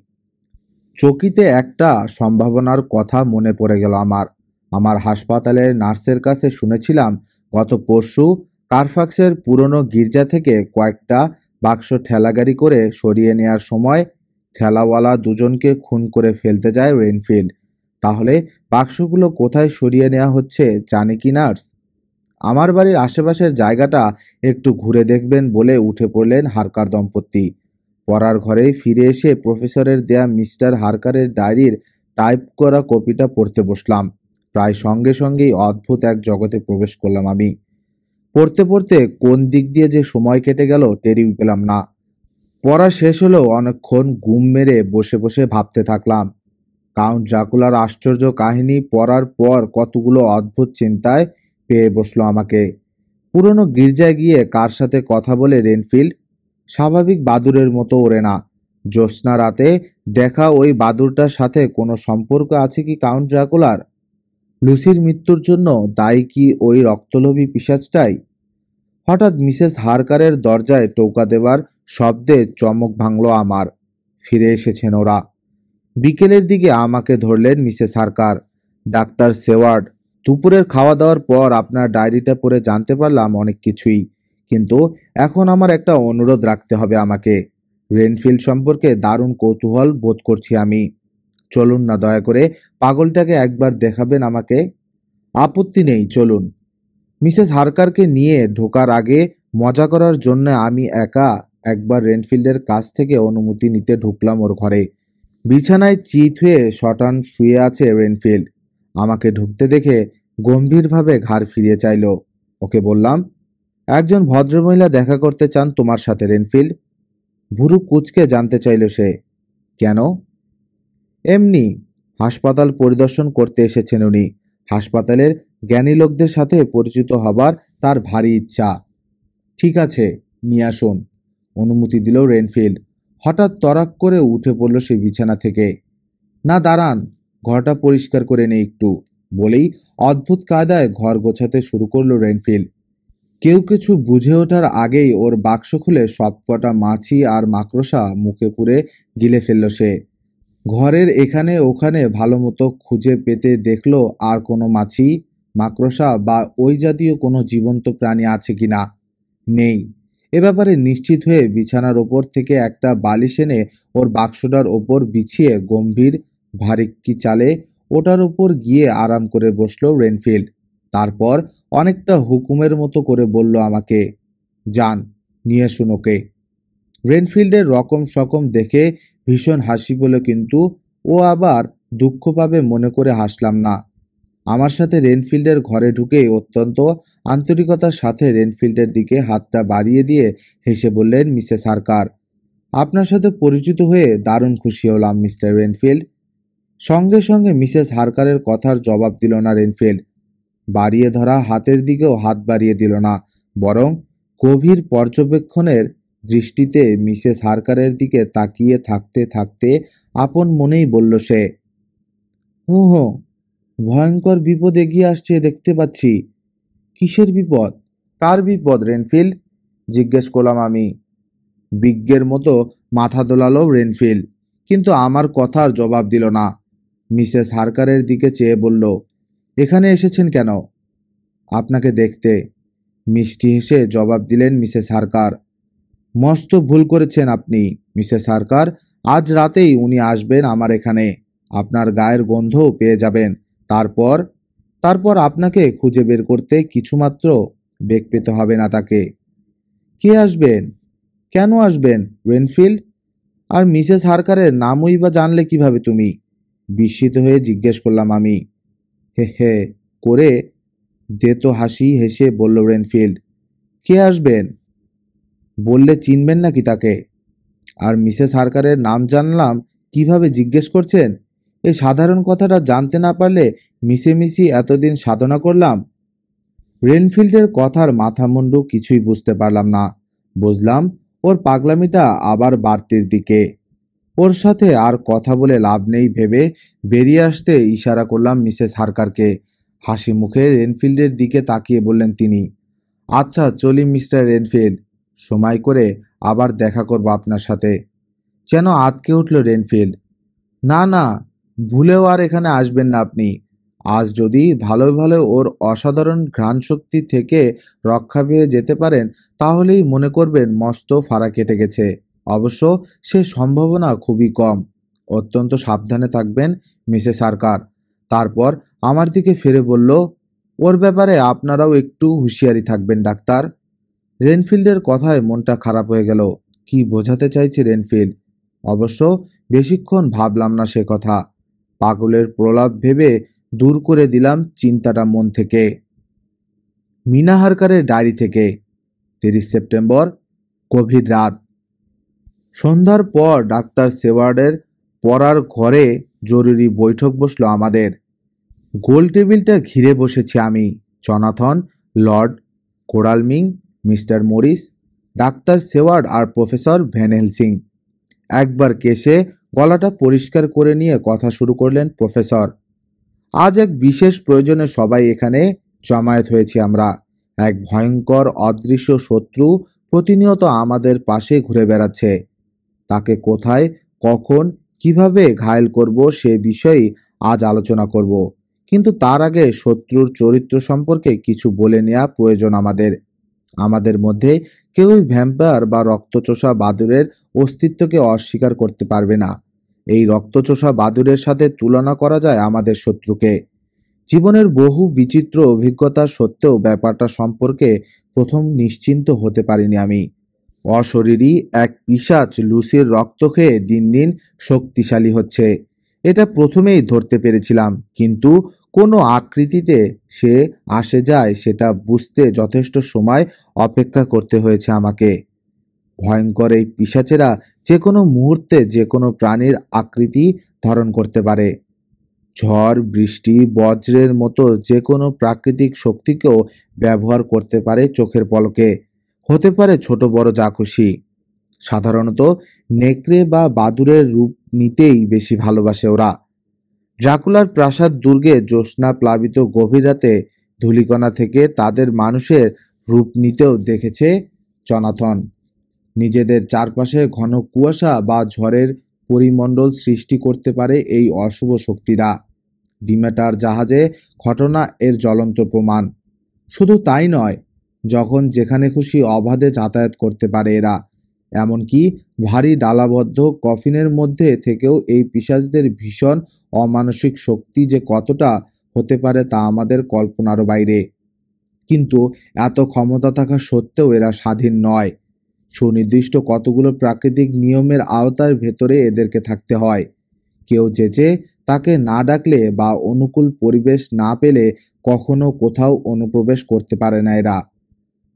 চকিতে একটা সম্ভাবনার কথা মনে পড়ে গেল আমার। আমার হাসপাতালের নার্সের কাছে শুনেছিলাম গত পরশু কারফ্যাক্সের পুরনো গির্জা থেকে কয়েকটা বাক্স ঠেলাগাড়ি করে সরিয়ে নেয়ার সময় ঠেলাওয়ালা দুজনকে খুন করে ফেলতে যায় রেনফিল্ড। তাহলে বাক্সগুলো কোথায় সরিয়ে নেওয়া হচ্ছে জানে কি নার্স? আমার বাড়ির আশেপাশের জায়গাটা একটু ঘুরে দেখবেন বলে উঠে পড়লেন হারকার দম্পতি। পড়ার ঘরে ফিরে এসে প্রফেসরের দেয়া মিস্টার হারকারের ডায়েরির টাইপ করা কপিটা পড়তে বসলাম। প্রায় সঙ্গে সঙ্গেই অদ্ভুত এক জগতে প্রবেশ করলাম আমি। পড়তে পড়তে কোন দিক দিয়ে যে সময় কেটে গেল টেরই পেলাম না। পড়া শেষ হলেও অনেকক্ষণ গুম মেরে বসে বসে ভাবতে থাকলাম। কাউন্ট ড্রাকুলার আশ্চর্য কাহিনী পড়ার পর কতগুলো অদ্ভুত চিন্তায় পেয়ে বসলো আমাকে। পুরনো গির্জায় গিয়ে কার সাথে কথা বলে রেনফিল্ড? স্বাভাবিক বাদুড়ের মতো ওড়ে না। জ্যোৎস্না রাতে দেখা ওই বাদুরটার সাথে কোনো সম্পর্ক আছে কি কাউন্ট ড্রাকুলার? লুসির মৃত্যুর জন্য দায়ী কি ওই রক্তলোভী পিশাচটাই? হঠাৎ মিসেস হারকারের দরজায় টোকা দেবার শব্দে চমক ভাঙল আমার। ফিরে এসেছেন ওরা। বিকেলের দিকে আমাকে ধরলেন মিসেস হারকার। ডাক্তার সেওয়ার্ড, দুপুরের খাওয়া দাওয়ার পর আপনার ডায়েরিটা পড়ে জানতে পারলাম অনেক কিছুই, কিন্তু এখন আমার একটা অনুরোধ রাখতে হবে আমাকে। রেনফিল্ড সম্পর্কে দারুণ কৌতূহল বোধ করছি আমি। চলুন না দয়া করে, পাগলটাকে একবার দেখাবেন আমাকে। আপত্তি নেই, চলুন। মিসেস হারকারকে নিয়ে ঢোকার আগে মজা করার জন্য আমি একা একবার রেনফিল্ডের কাছ থেকে অনুমতি নিতে ঢুকলাম ওর ঘরে। বিছানায় চিত হয়ে শটান শুয়ে আছে রেনফিল্ড। আমাকে ঢুকতে দেখে গম্ভীরভাবে ঘাড় ফিরিয়ে চাইল। ওকে বললাম, একজন ভদ্রমহিলা দেখা করতে চান তোমার সাথে রেনফিল্ড। ভুরু কুঁচকে জানতে চাইল সে। কেন? এমনি, হাসপাতাল পরিদর্শন করতে এসেছেন উনি। হাসপাতালের জ্ঞানী লোকদের সাথে পরিচিত হবার তার ভারী ইচ্ছা। ঠিক আছে, নিয়ে আসুন, অনুমতি দিল রেনফিল্ড। হঠাৎ তরাক করে উঠে পড়ল সে বিছানা থেকে। না, দাঁড়ান, ঘরটা পরিষ্কার করে নেই একটু, বলেই অদ্ভুত কায়দায় ঘর গোছাতে শুরু করলো রেনফিল্ড। কেউ কিছু বুঝে ওঠার আগেই ওর বাক্স খুলে সবকটা মাছি আর মাকড়সা মুখে পুরে গিলে ফেলল সে। ঘরের এখানে ওখানে ভালো মতো খুঁজে পেতে দেখলো আর কোনো মাছি, মাকড়সা বা ওই জাতীয় কোনো জীবন্ত প্রাণী আছে কিনা। নেই। এ ব্যাপারে নিশ্চিত হয়ে বিছানার ওপর থেকে একটা বালিশ এনে ওর বাক্সটার ওপর বিছিয়ে গম্ভীর ভারিক্কি চালে ওটার ওপর গিয়ে আরাম করে বসলো রেনফিল্ড। তারপর অনেকটা হুকুমের মতো করে বলল আমাকে, যান, নিয়ে আসুন ওকে। রেনফিল্ডের রকম সকম দেখে ভীষণ হাসি পেল, কিন্তু ও আবার দুঃখ পাবে মনে করে হাসলাম না। আমার সাথে রেনফিল্ডের ঘরে ঢুকেই অত্যন্ত আন্তরিকতার সাথে রেনফিল্ডের দিকে হাতটা বাড়িয়ে দিয়ে হেসে বললেন, মিসেস হারকার, আপনার সাথে পরিচিত হয়ে দারুণ খুশি হলাম মিস্টার রেনফিল্ড। সঙ্গে সঙ্গে মিসেস হারকারের কথার জবাব দিল না রেনফিল্ড। বাড়িয়ে ধরা হাতের দিকেও হাত বাড়িয়ে দিল না, বরং গভীর পর্যবেক্ষণের দৃষ্টিতে মিসেস হারকারের দিকে তাকিয়ে থাকতে থাকতে আপন মনেই বলল সে, হো হো, ভয়ঙ্কর বিপদ এগিয়ে আসছে দেখতে পাচ্ছি। কিসের বিপদ? কার বিপদ রেনফিল্ড? জিজ্ঞেস করলাম আমি। বিজ্ঞের মতো মাথা দোলালো রেনফিল্ড, কিন্তু আমার কথার জবাব দিল না। মিসেস হারকারের দিকে চেয়ে বলল, এখানে এসেছেন কেন? আপনাকে দেখতে, মিষ্টি হেসে জবাব দিলেন মিসেস হারকার। মস্ত ভুল করেছেন আপনি মিসেস হারকার। আজ রাতেই উনি আসবেন আমার এখানে। আপনার গায়ের গন্ধও পেয়ে যাবেন। তারপর তারপর আপনাকে খুঁজে বের করতে কিছুমাত্র বেগ পেতে হবে না তাকে। কে আসবেন? কেন আসবেন রেনফিল্ড? আর মিসেস হারকারের নামই বা জানলে কিভাবে তুমি? বিস্মিত হয়ে জিজ্ঞেস করলাম আমি। হে হে করে দেতো হাসি হেসে বলল রেনফিল্ড, কে আসবেন বললে চিনবেন নাকি তাকে? আর মিসেস হারকারের নাম জানলাম কিভাবে জিজ্ঞেস করছেন? এই সাধারণ কথাটা জানতে না পারলে মিশেমিশি এতদিন সাধনা করলাম। রেনফিল্ডের কথার মাথামুন্ডু কিছুই বুঝতে পারলাম না। বুঝলাম ওর পাগলামিটা আবার বাড়তির দিকে। ওর সাথে আর কথা বলে লাভ নেই ভেবে বেরিয়ে আসতে ইশারা করলাম মিসেস হারকারকে। হাসি মুখে রেনফিল্ডের দিকে তাকিয়ে বললেন তিনি, আচ্ছা চলি মিস্টার রেনফিল্ড, সময় করে আবার দেখা করব আপনার সাথে। যেন আঁতকে উঠল রেনফিল্ড। না না, ভুলেও আর এখানে আসবেন না আপনি। আজ যদি ভালো ভালো ওর অসাধারণ ঘ্রাণশক্তি থেকে রক্ষা পেয়ে যেতে পারেন, তাহলেই মনে করবেন মস্ত ফাড়া কেটে গেছে। অবশ্য সে সম্ভাবনা খুবই কম। অত্যন্ত সাবধানে থাকবেন মিসেস হারকার। তারপর আমার দিকে ফিরে বলল, ওর ব্যাপারে আপনারাও একটু হুঁশিয়ারি থাকবেন ডাক্তার। রেনফিল্ডের কথায় মনটা খারাপ হয়ে গেল। কি বোঝাতে চাইছে রেনফিল্ড? অবশ্য বেশিক্ষণ ভাবলাম না সে কথা। পাগলের প্রলাপ ভেবে দূর করে দিলাম চিন্তাটা মন থেকে। মিনা হারকারের ডায়েরি থেকে 30 সেপ্টেম্বর, গভীর রাত। সন্ধ্যার পর ডাক্তার সেওয়ার্ডের পড়ার ঘরে জরুরি বৈঠক বসলো আমাদের। গোল টেবিলটা ঘিরে বসেছি আমি, জনাথন, লর্ড কোরালমিং, মিস্টার মরিস, ডাক্তার সেওয়ার্ড আর প্রফেসর ভ্যান হেলসিং। একবার কেসে গলাটা পরিষ্কার করে নিয়ে কথা শুরু করলেন প্রফেসর। আজ এক বিশেষ প্রয়োজনে সবাই এখানে জমায়েত হয়েছি আমরা। এক ভয়ঙ্কর অদৃশ্য শত্রু প্রতিনিয়ত আমাদের পাশে ঘুরে বেড়াচ্ছে। তাকে কোথায়, কখন, কিভাবে ঘায়েল করব সে বিষয়েই আজ আলোচনা করব। কিন্তু তার আগে শত্রুর চরিত্র সম্পর্কে কিছু বলে নেওয়া প্রয়োজন আমাদের। আমাদের মধ্যে কেউই ভ্যাম্পায়ার বা রক্তচোষা বাদুড়ের অস্তিত্বকে অস্বীকার করতে পারবে না। এই রক্তচোষা বাদুড়ের সাথে তুলনা করা যায় আমাদের শত্রুকে। জীবনের বহু বিচিত্র অভিজ্ঞতা সত্ত্বেও ব্যাপারটা সম্পর্কে প্রথম নিশ্চিন্ত হতে পারিনি আমি। অশরীরী এক পিশাচ লুসির রক্ত খেয়ে দিন দিন শক্তিশালী হচ্ছে, এটা প্রথমেই ধরতে পেরেছিলাম। কিন্তু কোনো আকৃতিতে সে আসে যায় সেটা বুঝতে যথেষ্ট সময় অপেক্ষা করতে হয়েছে আমাকে। ভয়ঙ্কর এই পিশাচেরা যে কোনো মুহূর্তে যে কোনো প্রাণীর আকৃতি ধারণ করতে পারে। ঝড়, বৃষ্টি, বজ্রের মতো যে কোনো প্রাকৃতিক শক্তিকেও ব্যবহার করতে পারে চোখের পলকে। হতে পারে ছোট বড় যা খুশি। সাধারণত নেকড়ে বা বাদুড়ের রূপ নিতেই বেশি ভালোবাসে ওরা। ড্রাকুলার প্রাসাদ দুর্গে জ্যোৎস্না প্লাবিত গভীর রাতে ধূলিকণা থেকে তাদের মানুষের রূপ নিতেও দেখেছে জনাথন। নিজেদের চারপাশে ঘন কুয়াশা বা ঝড়ের পরিমণ্ডল সৃষ্টি করতে পারে এই অশুভ শক্তিরা। ডিমেটার জাহাজে ঘটনা এর জ্বলন্ত প্রমাণ। শুধু তাই নয়, যখন যেখানে খুশি অবাধে যাতায়াত করতে পারে এরা। এমনকি ভারী ডালাবদ্ধ কফিনের মধ্যে থেকেও এই পিশাচদের ভীষণ অমানসিক শক্তি যে কতটা হতে পারে তা আমাদের কল্পনারও বাইরে। কিন্তু এত ক্ষমতা থাকা সত্ত্বেও এরা স্বাধীন নয়। সুনির্দিষ্ট কতগুলো প্রাকৃতিক নিয়মের আওতার ভেতরে এদেরকে থাকতে হয়। কেউ যেচে তাকে না ডাকলে বা অনুকূল পরিবেশ না পেলে কখনো কোথাও অনুপ্রবেশ করতে পারে না এরা।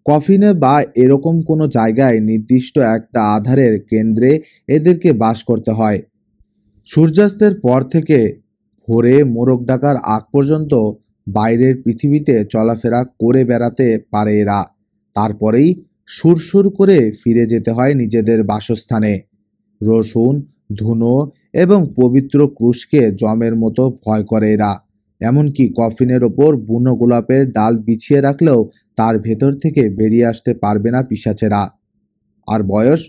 কফিনে বা এরকম কোনো জায়গায় নির্দিষ্ট একটা আধারের কেন্দ্রে এদেরকে বাস করতে হয়। সূর্যাস্তের পর থেকে ভোরে মোরগ ডাকার আগ পর্যন্ত বাইরের পৃথিবীতে চলাফেরা করে বেড়াতে পারে এরা। তারপরেই সুরসুর করে ফিরে যেতে হয় নিজেদের বাসস্থানে। রসুন, ধুনো এবং পবিত্র ক্রুশকে জমের মতো ভয় করে এরা। এমনকি কফিনের ওপর বুনো গোলাপের ডাল বিছিয়ে রাখলেও তার ভেতর থেকে বেরিয়ে আসতে পারবে না পিশাচেরা। আর বয়স,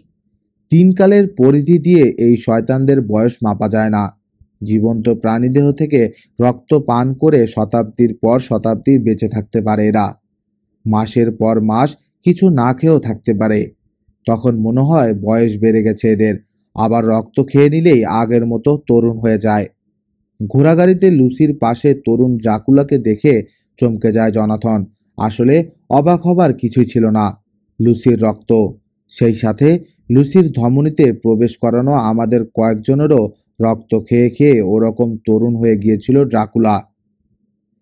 তিনকালের পরিধি দিয়ে এই শয়তানদের বয়স মাপা যায় না। জীবন্ত প্রাণীদেহ থেকে রক্ত পান করে শতাব্দীর পর শতাব্দী বেঁচে থাকতে পারে এরা। মাসের পর মাস কিছু না খেয়েও থাকতে পারে। তখন মনে হয় বয়স বেড়ে গেছে এদের। আবার রক্ত খেয়ে নিলেই আগের মতো তরুণ হয়ে যায়। ঘোড়াগাড়িতে লুসির পাশে তরুণ ড্রাকুলাকে দেখে চমকে যায় জনাথন। আসলে অবাক হবার কিছুই ছিল না। লুসির রক্ত, সেই সাথে লুসির ধমনীতে প্রবেশ করানো আমাদের কয়েকজনেরও রক্ত খেয়ে খেয়ে ওরকম তরুণ হয়ে গিয়েছিল ড্রাকুলা।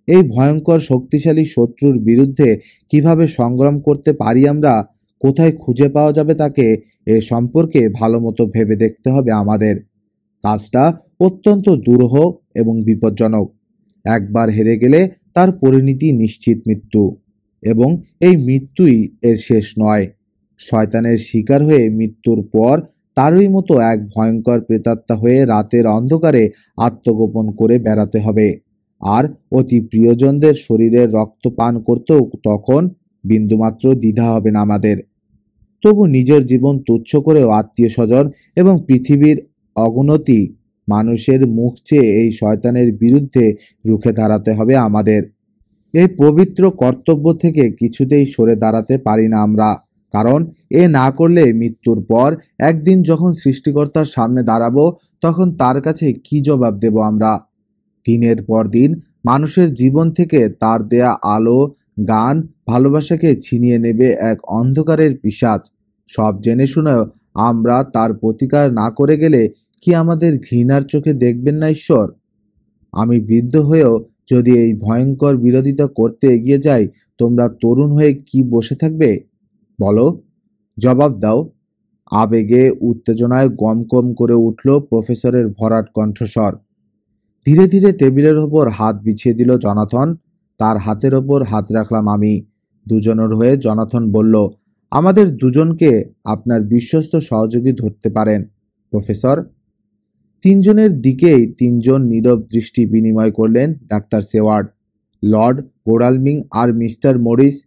এই ভয়ঙ্কর শক্তিশালী শত্রুর বিরুদ্ধে কিভাবে সংগ্রাম করতে পারি আমরা, কোথায় খুঁজে পাওয়া যাবে তাকে, এ সম্পর্কে ভালো মতো ভেবে দেখতে হবে আমাদের। কাজটা অত্যন্ত দুরূহ এবং বিপজ্জনক। একবার হেরে গেলে তার পরিণতি নিশ্চিত মৃত্যু। এবং এই মৃত্যুই এর শেষ নয়। শয়তানের শিকার হয়ে মৃত্যুর পর তারই মতো এক ভয়ঙ্কর প্রেতাত্মা হয়ে রাতের অন্ধকারে আত্মগোপন করে বেড়াতে হবে। আর অতি প্রিয়জনদের শরীরের রক্ত পান করতেও তখন বিন্দুমাত্র দ্বিধা হবে না আমাদের। তবু নিজের জীবন তুচ্ছ করেও আত্মীয় স্বজন এবং পৃথিবীর অগণতি মানুষের মুখ চেয়ে এই শয়তানের বিরুদ্ধে রুখে দাঁড়াতে হবে আমাদের। এই পবিত্র কর্তব্য থেকে কিছুতেই সরে দাঁড়াতে পারি না আমরা। কারণ এ না করলে মৃত্যুর পর একদিন যখন সৃষ্টিকর্তার সামনে দাঁড়াবো, তখন তার কাছে কি জবাব দেব আমরা? দিনের পর দিন মানুষের জীবন থেকে তার দেয়া আলো, গান, ভালোবাসাকে ছিনিয়ে নেবে এক অন্ধকারের পিশাচ। সব জেনে শুনেও আমরা তার প্রতিকার না করে গেলে কি আমাদের ঘৃণার চোখে দেখবেন না ঈশ্বর? আমি বৃদ্ধ হয়েও যদি এই ভয়ঙ্কর বিরোধিতা করতে এগিয়ে যাই, তোমরা তরুণ হয়ে কি বসে থাকবে? বলো, জবাব দাও। আবেগে উত্তেজনায় গমগম করে উঠল প্রফেসরের ভরাট কণ্ঠস্বর। ধীরে ধীরে টেবিলের ওপর হাত বিছিয়ে দিল জনাথন। তার হাতের ওপর হাত রাখলাম আমি। দুজনের হয়ে জনাথন বলল, আমাদের দুজনকে আপনার বিশ্বস্ত সহযোগী ধরতে পারেন প্রফেসর। তিনজনের দিকেই তিনজন নীরব দৃষ্টি বিনিময় করলেন ডাক্তার সেওয়ার্ড, লর্ড গোডালমিং আর মিস্টার মরিস।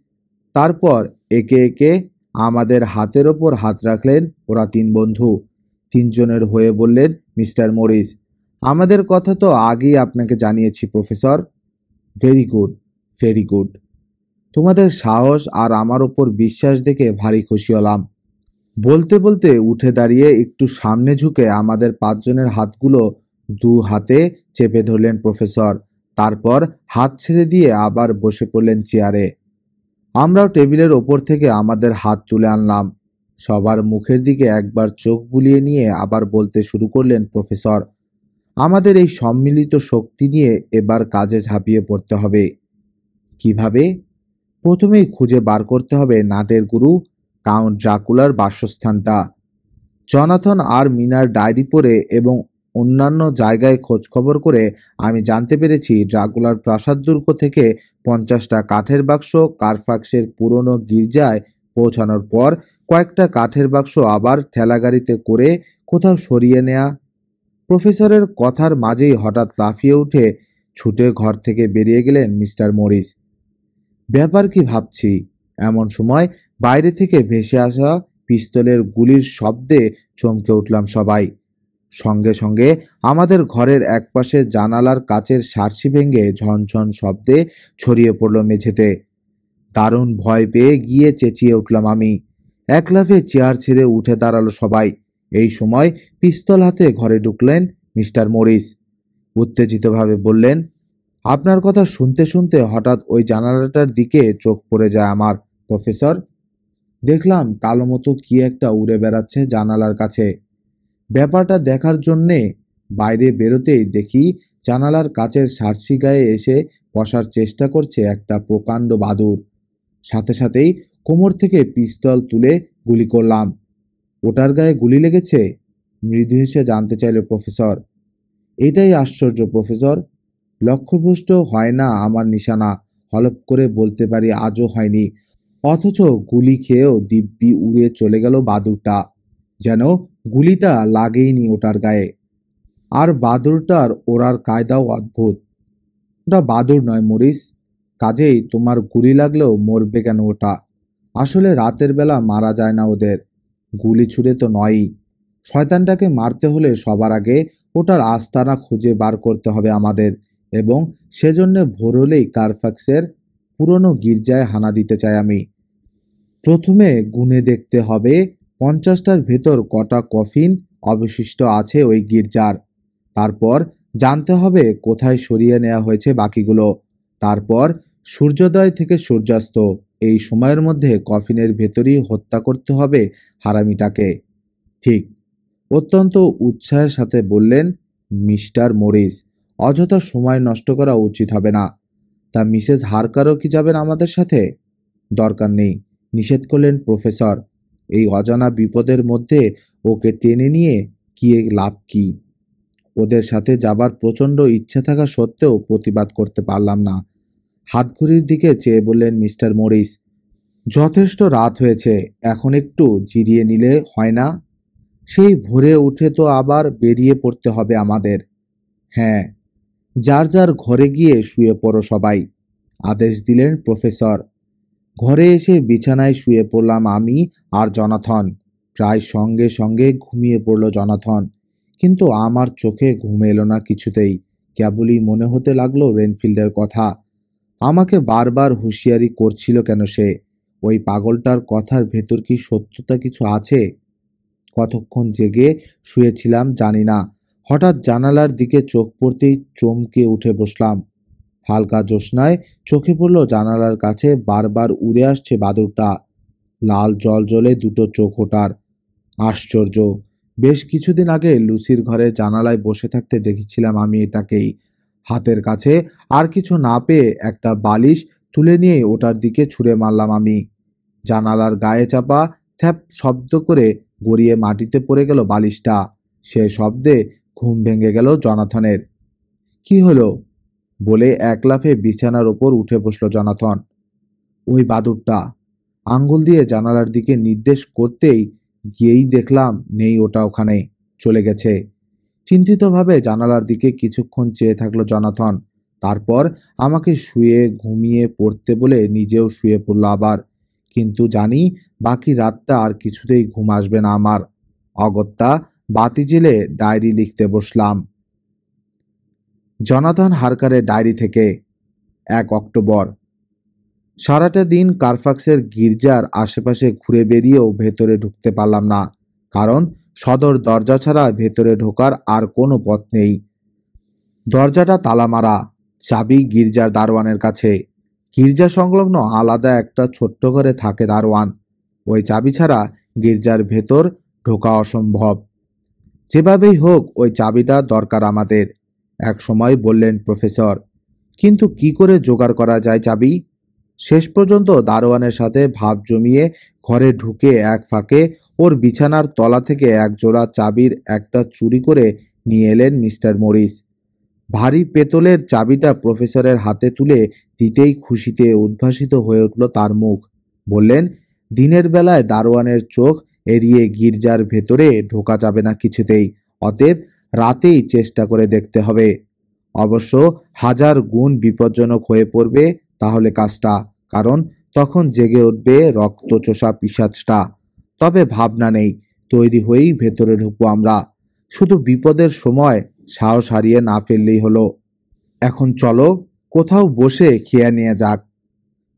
তারপর একে একে আমাদের হাতের ওপর হাত রাখলেন ওরা তিন বন্ধু। তিনজনের হয়ে বললেন মিস্টার মরিস, আমাদের কথা তো আগেই আপনাকে জানিয়েছি professor. Very good, very good. তোমাদের সাহস আর আমার ওপর বিশ্বাস দেখে ভারী খুশি হলাম। বলতে বলতে উঠে দাঁড়িয়ে একটু সামনে ঝুঁকে আমাদের পাঁচজনের হাতগুলো দু হাতে চেপে ধরলেন প্রফেসর। তারপর হাত ছেড়ে দিয়ে আবার বসে পড়লেন চেয়ারে। আমরাও টেবিলের ওপর থেকে আমাদের হাত তুলে আনলাম। সবার মুখের দিকে একবার চোখ বুলিয়ে নিয়ে আবার বলতে শুরু করলেন প্রফেসর, আমাদের এই সম্মিলিত শক্তি নিয়ে এবার কাজে ঝাঁপিয়ে পড়তে হবে। কিভাবে? প্রথমেই খুঁজে বার করতে হবে নাটের গুরু কাউন্ট ড্রাকুলার বাসস্থানটা। জনাথন আর মিনার ডায়েরি পড়ে এবং অন্যান্য জায়গায় খোঁজখবর করে আমি জানতে পেরেছি ড্রাকুলার প্রাসাদ দুর্গ থেকে 50টা কাঠের বাক্স কারফ্যাক্সের পুরনো গির্জায় পৌঁছানোর পর কয়েকটা কাঠের বাক্স আবার ঠেলাগাড়িতে করে কোথাও সরিয়ে নেয়া। প্রফেসরের কথার মাঝেই হঠাৎ লাফিয়ে উঠে ছুটে ঘর থেকে বেরিয়ে গেলেন মিস্টার মরিস। ব্যাপার কি ভাবছি, এমন সময় বাইরে থেকে ভেসে আসা পিস্তলের গুলির শব্দে চমকে উঠলাম সবাই। সঙ্গে সঙ্গে আমাদের ঘরের একপাশে জানালার কাচের সার্সি ভেঙে ঝনঝন শব্দে ছড়িয়ে পড়ল মেঝেতে। দারুণ ভয় পেয়ে গিয়ে চেঁচিয়ে উঠলাম আমি। এক লাফে চেয়ার ছেড়ে উঠে দাঁড়ালো সবাই। এই সময় পিস্তল হাতে ঘরে ঢুকলেন মিস্টার মরিস। উত্তেজিতভাবে বললেন, আপনার কথা শুনতে শুনতে হঠাৎ ওই জানালাটার দিকে চোখ পড়ে যায় আমার প্রফেসর। দেখলাম কালো মতো কি একটা উড়ে বেড়াচ্ছে জানালার কাছে। ব্যাপারটা দেখার জন্যে বাইরে বেরোতেই দেখি জানালার কাছের সার্সি গায়ে এসে বসার চেষ্টা করছে একটা প্রকাণ্ড বাদুড়। সাথে সাথেই কোমর থেকে পিস্তল তুলে গুলি করলাম। ওটার গায়ে গুলি লেগেছে? মৃদু হেসে জানতে চাইল প্রফেসর। এটাই আশ্চর্য প্রফেসর, লক্ষ্যভ্রষ্ট হয় না আমার নিশানা, হলপ করে বলতে পারি আজও হয়নি, অথচ গুলি খেয়েও দিব্যি উড়ে চলে গেল বাদুড়টা, যেন গুলিটা লাগেইনি ওটার গায়ে। আর বাদুড়টার ওড়ার কায়দাও অদ্ভুত। ওটা বাদুড় নয় মরিস, কাজেই তোমার গুলি লাগলেও মরবে কেন ওটা? আসলে রাতের বেলা মারা যায় না ওদের, গুলি ছুড়ে তো নয়ই। শয়তানটাকে মারতে হলে সবার আগে ওটার আস্তানা খুঁজে বার করতে হবে আমাদের, এবং সেজন্য ভোর হলেই কারফ্যাক্সের পুরনো গির্জায় হানা দিতে চাই আমি। প্রথমে গুনে দেখতে হবে 50টার ভেতর কটা কফিন অবশিষ্ট আছে ওই গির্জার। তারপর জানতে হবে কোথায় সরিয়ে নেওয়া হয়েছে বাকিগুলো। তারপর সূর্যোদয় থেকে সূর্যাস্ত এই সময়ের মধ্যে কফিনের ভেতরই হত্যা করতে হবে হারামিটাকে। ঠিক, অত্যন্ত উৎসাহের সাথে বললেন মিস্টার মরিস। অযথা সময় নষ্ট করা উচিত হবে না। তা মিসেস হারকারও কি যাবেন আমাদের সাথে? দরকার নেই, নিষেধ করলেন প্রফেসর। এই অজানা বিপদের মধ্যে ওকে টেনে নিয়ে গিয়ে লাভ কি? ওদের সাথে যাবার প্রচণ্ড ইচ্ছা থাকা সত্ত্বেও প্রতিবাদ করতে পারলাম না। হাতঘড়ির দিকে চেয়ে বললেন মিস্টার মরিস, যথেষ্ট রাত হয়েছে, এখন একটু জিরিয়ে নিলে হয় না? সেই ভোরে উঠে তো আবার বেরিয়ে পড়তে হবে আমাদের। হ্যাঁ, যার যার ঘরে গিয়ে শুয়ে পড়ো সবাই, আদেশ দিলেন প্রফেসর। ঘরে এসে বিছানায় শুয়ে পড়লাম আমি আর জনাথন। প্রায় সঙ্গে সঙ্গে ঘুমিয়ে পড়ল জনাথন, কিন্তু আমার চোখে ঘুম এলো না কিছুতেই। কেবলই মনে হতে লাগলো রেনফিল্ডের কথা। আমাকে বারবার হুঁশিয়ারি করছিল কেন সে? ওই পাগলটার কথার ভেতর কি সত্যতা কিছু আছে? কতক্ষণ জেগে শুয়েছিলাম জানি না। হঠাৎ জানালার দিকে চোখ পড়তেই চমকে উঠে বসলাম। হালকা জ্যোৎস্নায় চোখে পড়ল জানালার কাছে বারবার উড়ে আসছে বাদুড়টা। লাল জল জ্বলে দুটো চোখ ওটার। আশ্চর্য, বেশ কিছুদিন আগে লুসির ঘরে জানালায় বসে থাকতে দেখেছিলাম আমি এটাকেই। হাতের কাছে আর কিছু না পেয়ে একটা বালিশ তুলে নিয়ে ওটার দিকে ছুঁড়ে মারলাম আমি। জানালার গায়ে চাপা থ্যাপ শব্দ করে গড়িয়ে মাটিতে পড়ে গেল বালিশটা। সে শব্দে ঘুম ভেঙে গেল জনাথনের। কি হলো বলে এক লাফে বিছানার ওপর উঠে বসল জনাথন। ওই বাদুড়টা, আঙ্গুল দিয়ে জানালার দিকে নির্দেশ করতেই গিয়েই দেখলাম নেই ওটা ওখানে, চলে গেছে। চিন্তিতভাবে জানালার দিকে কিছুক্ষণ চেয়ে থাকলো জনাথন। তারপর আমাকে শুয়ে ঘুমিয়ে পড়তে বলে নিজেও শুয়ে পড়ল আবার। কিন্তু জানি বাকি রাতটা আর কিছুতেই ঘুম আসবে না আমার। অগত্যা বাতি জ্বেলে ডায়েরি লিখতে বসলাম। জনাথন হারকারের ডায়েরি থেকে 1 অক্টোবর। সারাটা দিন কারফ্যাক্সের গির্জার আশেপাশে ঘুরে বেরিয়েও ভেতরে ঢুকতে পারলাম না, কারণ সদর দরজা ছাড়া ভেতরে ঢোকার আর কোনো পথ নেই। দরজাটা তালা মারা, চাবি গির্জার দারোয়ানের কাছে। গির্জা সংলগ্ন আলাদা একটা ছোট্ট ঘরে থাকে দারোয়ান। ওই চাবি ছাড়া গির্জার ভেতর ঢোকা অসম্ভব। যেভাবেই হোক ওই চাবিটা দরকার আমাদের, এক সময় বললেন প্রফেসর। কিন্তু কি করে জোগাড় করা যায় চাবি? শেষ পর্যন্ত দারোয়ানের সাথে ভাব জমিয়ে ঘরে ঢুকে এক ফাঁকে ওর বিছানার তলা থেকে এক জোড়া চাবির একটা চুরি করে নিয়ে এলেন মিস্টার মরিস। ভারী পেতলের চাবিটা প্রফেসরের হাতে তুলে দিতেই খুশিতে উদ্ভাসিত হয়ে উঠল তার মুখ। বললেন, দিনের বেলায় দারোয়ানের চোখ এড়িয়ে গির্জার ভেতরে ঢোকা যাবে না কিছুতেই, অতএব রাতেই চেষ্টা করে দেখতে হবে। অবশ্য 1000 গুণ বিপজ্জনক হয়ে পড়বে তাহলে কাজটা, কারণ তখন জেগে উঠবে রক্তচোষা পিশাচটা। তবে ভাবনা নেই, তৈরি হয়েই ভেতরে ঢুকবো আমরা। শুধু বিপদের সময় সাহস হারিয়ে না ফেললেই হলো। এখন চলো কোথাও বসে খেয়ে নিয়ে যাক।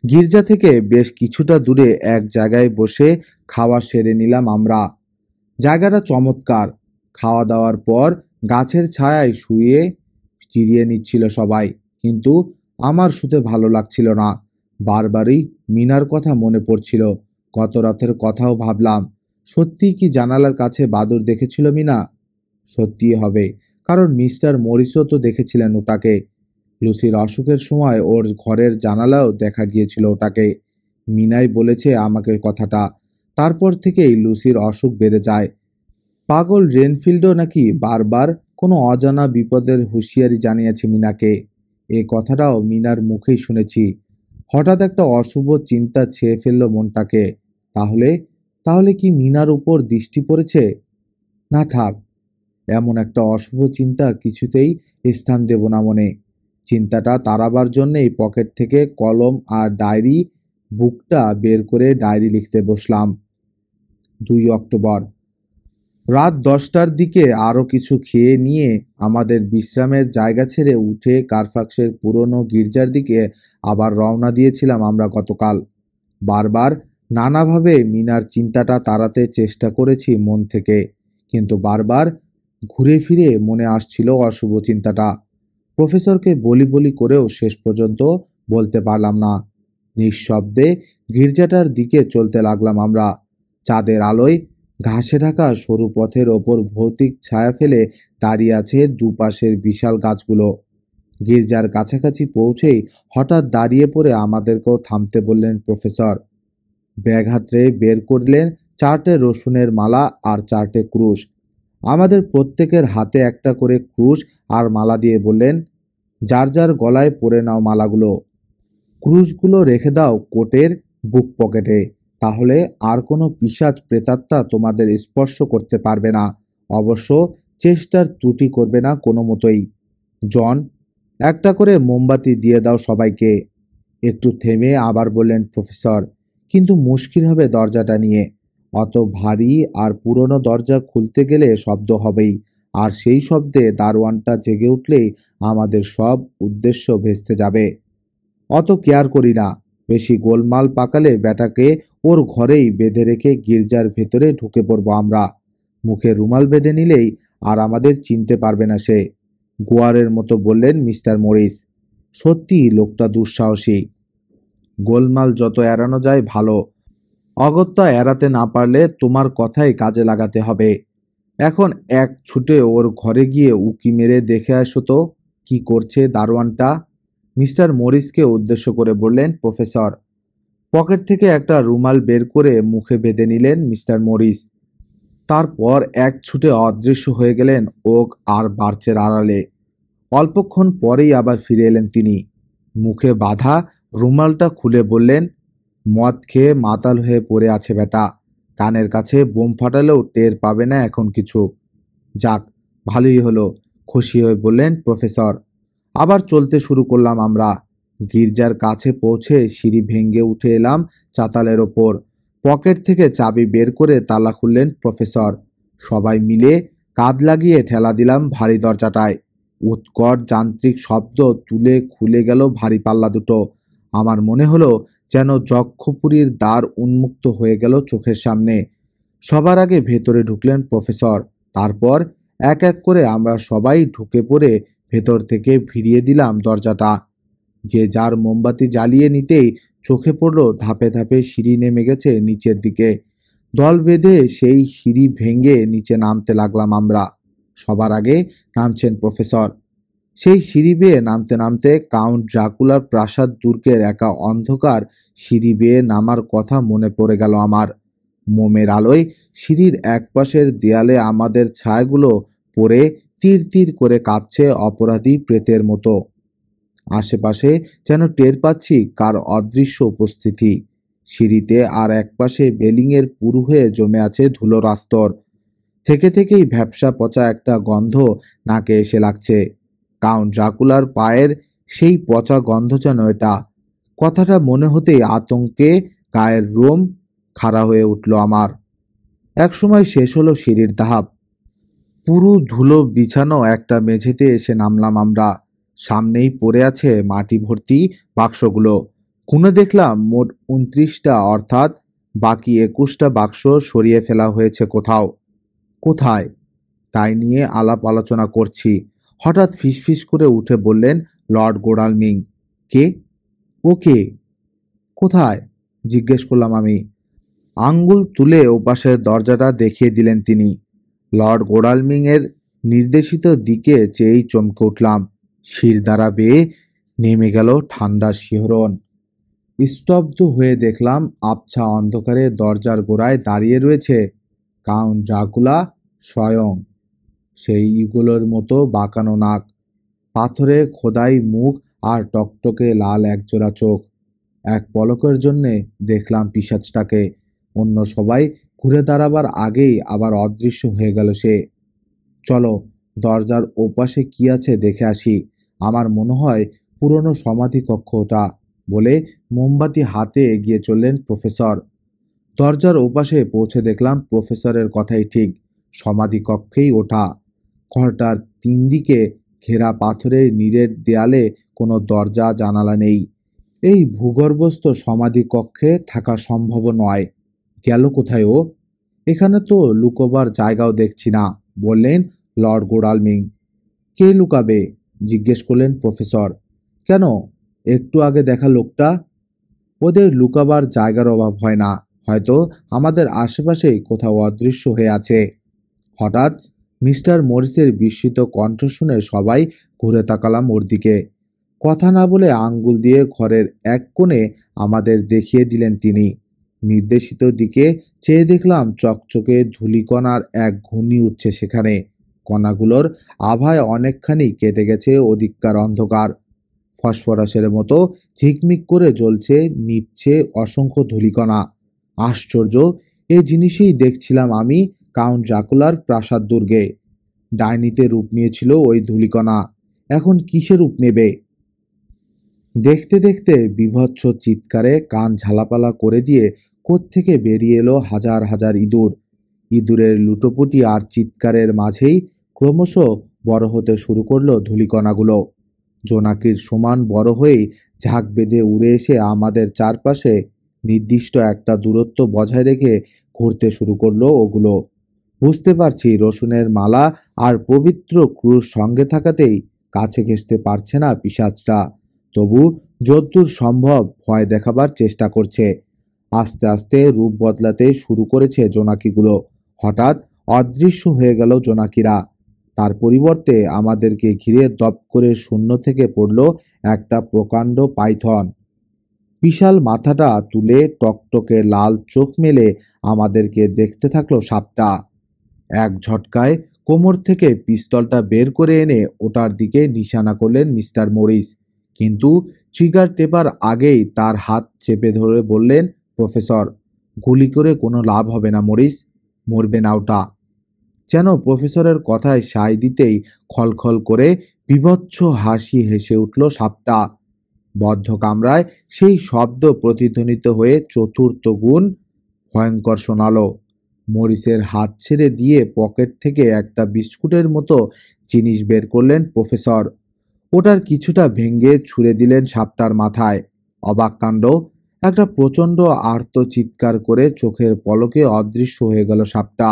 গির্জা থেকে বেশ কিছুটা দূরে এক জায়গায় বসে খাওয়া সেরে নিলাম আমরা। জায়গাটা চমৎকার। খাওয়া দাওয়ার পর গাছের ছায়ায় শুয়ে জিরিয়ে নিচ্ছিল সবাই, কিন্তু আমার শুতে ভালো লাগছিল না। বারবারই মিনার কথা মনে পড়ছিল। গত রাতের কথাও ভাবলাম। সত্যিই কি জানালার কাছে বাদুড় দেখেছিল মিনা? সত্যিই হবে, কারণ মিস্টার মরিসও তো দেখেছিলেন ওটাকে। লুসির অসুখের সময় ওর ঘরের জানালাও দেখা গিয়েছিল ওটাকে। মিনাই বলেছে আমাকে কথাটা। তারপর থেকেই লুসির অসুখ বেড়ে যায়। পাগল রেনফিল্ডও নাকি বারবার কোনো অজানা বিপদের হুঁশিয়ারি জানিয়েছে মিনাকে। এ কথাটাও মিনার মুখেই শুনেছি। হঠাৎ একটা অশুভ চিন্তা ছেয়ে ফেলল মনটাকে। তাহলে তাহলে কি মিনার উপর দৃষ্টি পড়েছে? না থাক, এমন একটা অশুভ চিন্তা কিছুতেই স্থান দেব না মনে। চিন্তাটা তাড়াবার জন্যেই পকেট থেকে কলম আর ডায়েরি বুকটা বের করে ডায়েরি লিখতে বসলাম। 2 অক্টোবর। রাত 10টার দিকে আরও কিছু খেয়ে নিয়ে আমাদের বিশ্রামের জায়গা ছেড়ে উঠে কারফ্যাক্সের পুরনো গির্জার দিকে আবার রওনা দিয়েছিলাম আমরা গতকাল। বারবার নানাভাবে মিনার চিন্তাটা তাড়াতে চেষ্টা করেছি মন থেকে, কিন্তু বারবার ঘুরে ফিরে মনে আসছিল অশুভ চিন্তাটা। প্রফেসরকে বলি বলি করেও শেষ পর্যন্ত বলতে পারলাম না। নিঃশব্দে গির্জাটার দিকে চলতে লাগলাম আমরা। চাঁদের আলোয় ঘাসে ঢাকা সরু পথের ওপর ভৌতিক ছায়া ফেলে দাঁড়িয়ে আছে দুপাশের বিশাল গাছগুলো। গির্জার কাছাকাছি পৌঁছেই হঠাৎ দাঁড়িয়ে পড়ে আমাদেরকেও থামতে বললেন প্রফেসর। ব্যাগ হাতে বের করলেন 4টে রসুনের মালা আর 4টে ক্রুশ। আমাদের প্রত্যেকের হাতে একটা করে ক্রুশ আর মালা দিয়ে বললেন, যার যার গলায় পরে নাও মালাগুলো। ক্রুশগুলো রেখে দাও কোটের বুক পকেটে, তাহলে আর কোনো পিশাচ প্রেতাত্মা তোমাদের স্পর্শ করতে পারবে না। অবশ্য চেষ্টার ত্রুটি করবে না কোনো মতোই। জন, একটা করে মোমবাতি দিয়ে দাও সবাইকে। একটু থেমে আবার বললেন প্রফেসর, কিন্তু মুশকিল হবে দরজাটা নিয়ে। অত ভারী আর পুরনো দরজা খুলতে গেলে শব্দ হবেই, আর সেই শব্দে দারোয়ানটা জেগে উঠলেই আমাদের সব উদ্দেশ্য ভেস্তে যাবে। অত কেয়ার করি না। বেশি গোলমাল পাকালে ব্যাটাকে ওর ঘরেই বেঁধে রেখে গির্জার ভেতরে ঢুকে পড়বো আমরা। মুখে রুমাল বেঁধে নিলেই আর আমাদের চিনতে পারবে না সে। গোয়ারের মতো বললেন মিস্টার মরিস। সত্যি লোকটা দুঃসাহসী। গোলমাল যত এড়ানো যায় ভালো। অগত্যা এড়াতে না পারলে তোমার কথাই কাজে লাগাতে হবে। এখন এক ছুটে ওর ঘরে গিয়ে উকি মেরে দেখে আসো তো কি করছে দারোয়ানটা। মিস্টার মরিসকে উদ্দেশ্য করে বললেন প্রফেসর। পকেট থেকে একটা রুমাল বের করে মুখে বেঁধে নিলেন মিস্টার মরিস। তারপর এক ছুটে অদৃশ্য হয়ে গেলেন ওক আর বার্চের আড়ালে। অল্পক্ষণ পরেই আবার ফিরে এলেন তিনি। মুখে বাঁধা রুমালটা খুলে বললেন, মদ খেয়ে মাতাল হয়ে পড়ে আছে বেটা। কানের কাছে বোম ফাটালেও টের পাবে না এখন কিছু। যাক, ভালোই হলো, খুশি হয়ে বললেন প্রফেসর। আবার চলতে শুরু করলাম আমরা। গির্জার কাছে পৌঁছে সিঁড়ি ভেঙে উঠে এলাম চাতালের ওপর। পকেট থেকে চাবি বের করে তালা খুললেন প্রফেসর। সবাই মিলে কাঁধ লাগিয়ে ঠেলা দিলাম ভারী দরজাটায়। উৎকট যান্ত্রিক শব্দ তুলে খুলে গেল ভারী পাল্লা দুটো। আমার মনে হলো যেন যক্ষপুরীর দ্বার উন্মুক্ত হয়ে গেল চোখের সামনে। সবার আগে ভেতরে ঢুকলেন প্রফেসর। তারপর এক এক করে আমরা সবাই ঢুকে পড়ে ভেতর থেকে ভিড়িয়ে দিলাম দরজাটা। যে যার মোমবাতি জ্বালিয়ে নিতেই চোখে পড়ল ধাপে ধাপে সিঁড়ি নেমে গেছে নিচের দিকে। দল বেঁধে সেই সিঁড়ি ভেঙে নিচে নামতে লাগলাম আমরা। সবার আগে নামছেন প্রফেসর। সেই সিঁড়ি বেয়ে নামতে নামতে কাউন্ট ড্রাকুলার প্রাসাদ দুর্গের একা অন্ধকার সিঁড়ি বেয়ে নামার কথা মনে পড়ে গেল আমার। মোমের আলোয় সিঁড়ির একপাশের দেয়ালে আমাদের ছায়াগুলো পড়ে তীর তীর করে কাঁপছে অপরাধী প্রেতের মতো। আশেপাশে যেন টের পাচ্ছি কার অদৃশ্য উপস্থিতি। সিঁড়িতে আর একপাশে বেলিংয়ের পুরু হয়ে জমে আছে ধুলোর আস্তর। থেকে থেকেই ভ্যাপসা পচা একটা গন্ধ নাকে এসে লাগছে। কাউন্ট ড্রাকুলার পায়ের সেই পচা গন্ধ যেন এটা। কথাটা মনে হতেই আতঙ্কে গায়ের রোম খাড়া হয়ে উঠল আমার। একসময় শেষ হলো সিঁড়ির ধাপ। পুরো ধুলো বিছানো একটা মেঝেতে এসে নামলাম আমরা। সামনেই পড়ে আছে মাটি ভর্তি বাক্সগুলো। গুনে দেখলাম মোট 29টা, অর্থাৎ বাকি 21টা বাক্স সরিয়ে ফেলা হয়েছে কোথাও। কোথায় তাই নিয়ে আলাপ আলোচনা করছি। হঠাৎ ফিসফিস করে উঠে বললেন লর্ড গোডালমিং। কে? ও কে? কোথায়? জিজ্ঞেস করলাম আমি। আঙ্গুল তুলে ওপাশের দরজাটা দেখিয়ে দিলেন তিনি। লর্ড গোডালমিং এর নির্দেশিত দিকে চেয়েই চমকে উঠলাম। শিরদাঁড়া বেয়ে নেমে গেল ঠান্ডা শিহরণ। স্তব্ধ হয়ে দেখলাম আবছা অন্ধকারে দরজার গোড়ায় দাঁড়িয়ে রয়েছে কাউন্ট ড্রাকুলা স্বয়ং। সেই ইগলের মতো বাঁকানো নাক, পাথরে খোদাই মুখ আর টকটকে লাল একজোড়া চোখ। এক পলকের জন্যে দেখলাম পিশাচটাকে। অন্য সবাই ঘুরে দাঁড়াবার আগেই আবার অদৃশ্য হয়ে গেল সে। চলো, দরজার ওপাশে কি আছে দেখে আসি। আমার মনে হয় পুরনো সমাধি কক্ষ ওটা, বলে মোমবাতি হাতে এগিয়ে চললেন প্রফেসর। দরজার ওপাশে পৌঁছে দেখলাম প্রফেসরের কথাই ঠিক। সমাধি কক্ষেই ওঠা। ঘরটার 3 দিকে ঘেরা পাথরের নিরেট দেয়ালে কোনো দরজা জানালা নেই। এই ভূগর্ভস্থ সমাধি কক্ষে থাকা সম্ভব নয়। গেল কোথায় ও? এখানে তো লুকোবার জায়গাও দেখছি না, বললেন লর্ড গোডালমিং। কে লুকাবে? জিজ্ঞেস করলেন প্রফেসর। কেন, একটু আগে দেখা লোকটা। ওদের লুকাবার জায়গার অভাব হয় না, হয়তো আমাদের আশেপাশেই কোথাও অদৃশ্য হয়ে আছে। হঠাৎ মিস্টার মরিসের বিস্মিত কণ্ঠ শুনে সবাই ঘুরে তাকালাম ওর দিকে। কথা না বলে আঙ্গুল দিয়ে ঘরের এক কোণে আমাদের দেখিয়ে দিলেন তিনি। নির্দেশিত দিকে চেয়ে দেখলাম চকচকে ধূলিকণার এক ঘূর্ণি উঠছে সেখানে। কণাগুলোর আভায় অনেকখানি কেটে গেছে ওদিককার অন্ধকার। ফসফরাসের মতো ঝিকমিক করে জ্বলছে নিভছে অসংখ্য ধূলিকণা। আশ্চর্য, এ জিনিসই দেখছিলাম আমি কাউন্ট ড্রাকুলার প্রাসাদ দুর্গে। ডাইনিতে রূপ নিয়েছিল ওই ধূলিকণা, এখন কিসে রূপ নেবে? দেখতে দেখতে বীভৎস চিৎকারে কান ঝালাপালা করে দিয়ে কোত্থেকে বেরিয়ে এলো হাজার হাজার ইঁদুর। ইঁদুরের লুটোপুটি আর চিৎকারের মাঝেই ক্রমশ বড় হতে শুরু করলো ধূলিকণাগুলো। জোনাকির সমান বড় হয়েই ঝাঁক বেঁধে উড়ে এসে আমাদের চারপাশে নির্দিষ্ট একটা দূরত্ব বজায় রেখে ঘুরতে শুরু করলো ওগুলো। বুঝতে পারছি রসুনের মালা আর পবিত্র ক্রুশ সঙ্গে থাকাতেই কাছে ঘেঁষতে পারছে না পিশাচটা। তবু যদ্দূর সম্ভব ভয় দেখাবার চেষ্টা করছে। আস্তে আস্তে রূপ বদলাতে শুরু করেছে জোনাকিগুলো। হঠাৎ অদৃশ্য হয়ে গেল জোনাকিরা। তার পরিবর্তে আমাদেরকে ঘিরে দপ করে শূন্য থেকে পড়ল একটা প্রকাণ্ড পাইথন। বিশাল মাথাটা তুলে টকটকে লাল চোখ মেলে আমাদেরকে দেখতে থাকলো সাপটা। এক ঝটকায় কোমর থেকে পিস্তলটা বের করে এনে ওটার দিকে নিশানা করলেন মিস্টার মরিস। কিন্তু ট্রিগার টেপার আগেই তার হাত চেপে ধরে বললেন প্রফেসর, গুলি করে কোনো লাভ হবে না মরিস, মরবে না ওটা। যেন প্রফেসরের কথায় সায় দিতেই খলখল করে বীভৎস হাসি হেসে উঠল সাপটা। বদ্ধ কামরায় সেই শব্দ প্রতিধ্বনিত হয়ে চতুর্থ গুণ ভয়ঙ্কর শোনালো। মরিসের হাত ছেড়ে দিয়ে পকেট থেকে একটা বিস্কুটের মতো জিনিস বের করলেন প্রফেসর। ওটার কিছুটা ভেঙে ছুঁড়ে দিলেন সাপটার মাথায়। অবাক কাণ্ড! একটা প্রচণ্ড আর্ত চিৎকার করে চোখের পলকে অদৃশ্য হয়ে গেল সাপটা।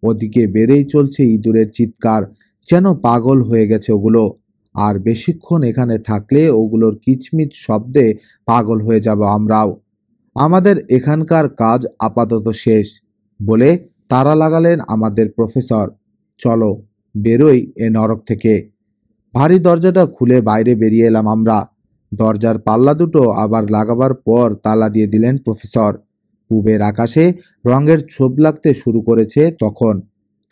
ওদিকে বেড়েই চলছে ইঁদুরের চিৎকার, যেন পাগল হয়ে গেছে ওগুলো। আর বেশিক্ষণ এখানে থাকলে ওগুলোর কিচমিচ শব্দে পাগল হয়ে যাব আমরাও। আমাদের এখানকার কাজ আপাতত শেষ বলে তাড়া লাগালেন আমাদের প্রফেসর। চলো বেরোই এ নরক থেকে। ভারী দরজাটা খুলে বাইরে বেরিয়ে এলাম আমরা। দরজার পাল্লা দুটো আবার লাগাবার পর তালা দিয়ে দিলেন প্রফেসর। পূবের আকাশে রঙের ছোপ লাগতে শুরু করেছে তখন।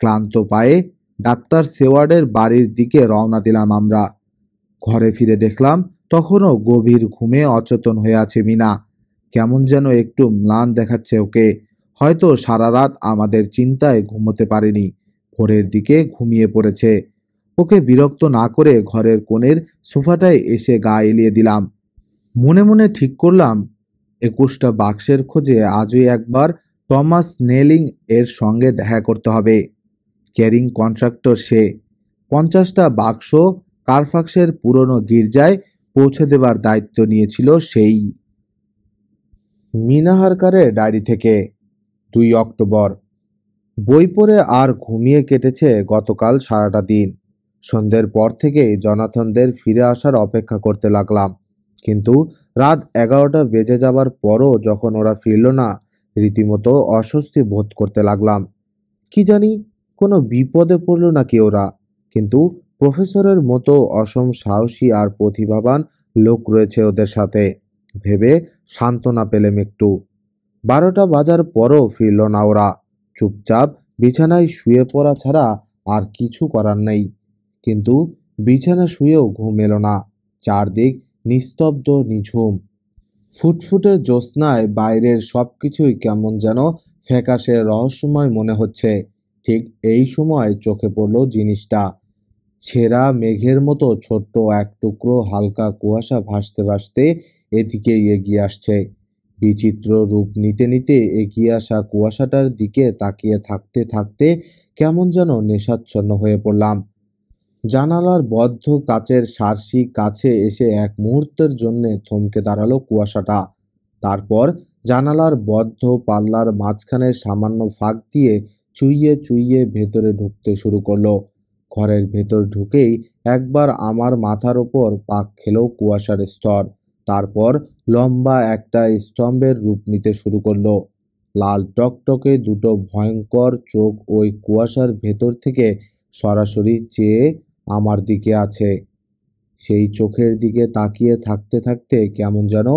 ক্লান্ত পায়ে ডাক্তার সেওয়ার্ডের বাড়ির দিকে রওনা দিলাম আমরা। ঘরে ফিরে দেখলাম তখনও গভীর ঘুমে অচেতন হয়ে আছে মিনা। কেমন যেন একটু ম্লান দেখাচ্ছে ওকে। হয়তো সারা রাত আমাদের চিন্তায় ঘুমোতে পারেনি, ভোরের দিকে ঘুমিয়ে পড়েছে। ওকে বিরক্ত না করে ঘরের কোণের সোফাটায় এসে গা এলিয়ে দিলাম। মনে মনে ঠিক করলাম 21টা বাক্সের খোঁজে আজই একবার টমাস স্নেলিং এর সঙ্গে দেখা করতে হবে। ক্যারিং কন্ট্রাক্টর সে। 50টা বাক্স কারফাক্সের পুরনো গির্জায় পৌঁছে দেবার দায়িত্ব নিয়েছিল সেই। মিনা হারকারের ডায়েরি থেকে 2 অক্টোবর। বই পড়ে আর ঘুমিয়ে কেটেছে গতকাল সারাটা দিন। সন্ধ্যের পর থেকেই জনাথনদের ফিরে আসার অপেক্ষা করতে লাগলাম, কিন্তু রাত 11টা বেজে যাবার পরও যখন ওরা ফিরল না, রীতিমতো অস্বস্তি বোধ করতে লাগলাম। কি জানি কোনো বিপদে পড়ল নাকি ওরা। কিন্তু প্রফেসরের মতো অসম সাহসী আর প্রতিভাবান লোক রয়েছে ওদের সাথে ভেবে সান্ত্বনা পেলেম একটু। 12টা বাজার পরও ফিরল না ওরা। চুপচাপ বিছানায় শুয়ে পড়া ছাড়া আর কিছু করার নেই। কিন্তু বিছানা শুয়েও ঘুম এলো না। চারদিক নিস্তব্ধ নিঝুম। ফুটফুটে জ্যোৎস্নায় বাইরের সবকিছুই কেমন যেন ফ্যাকাশে রহস্যময় মনে হচ্ছে। ঠিক এই সময় চোখে পড়ল জিনিসটা। ছেঁড়া মেঘের মতো ছোট্ট এক টুকরো হালকা কুয়াশা ভাসতে ভাসতে এদিকেই এগিয়ে আসছে। বিচিত্র রূপ নিতে নিতে এগিয়ে আসা কুয়াশাটার দিকে তাকিয়ে থাকতে থাকতে কেমন যেন নেশাচ্ছন্ন হয়ে পড়লাম। জানালার বদ্ধ কাচের সার্সি কাছে এসে এক মুহূর্তের জন্যে থমকে দাঁড়ালো কুয়াশাটা। তারপর জানালার বদ্ধ পাল্লার মাঝখানের সামান্য ফাঁক দিয়ে চুইয়ে চুইয়ে ভেতরে ঢুকতে শুরু করলো। ঘরের ভেতর ঢুকেই একবার আমার মাথার ওপর পাক খেলো কুয়াশার স্তর। তারপর লম্বা একটা স্তম্ভের রূপ নিতে শুরু করলো। লাল টকটকে দুটো ভয়ঙ্কর চোখ ওই কুয়াশার ভেতর থেকে সরাসরি চেয়ে আমার দিকে আছে। সেই চোখের দিকে তাকিয়ে থাকতে থাকতে কেমন যেন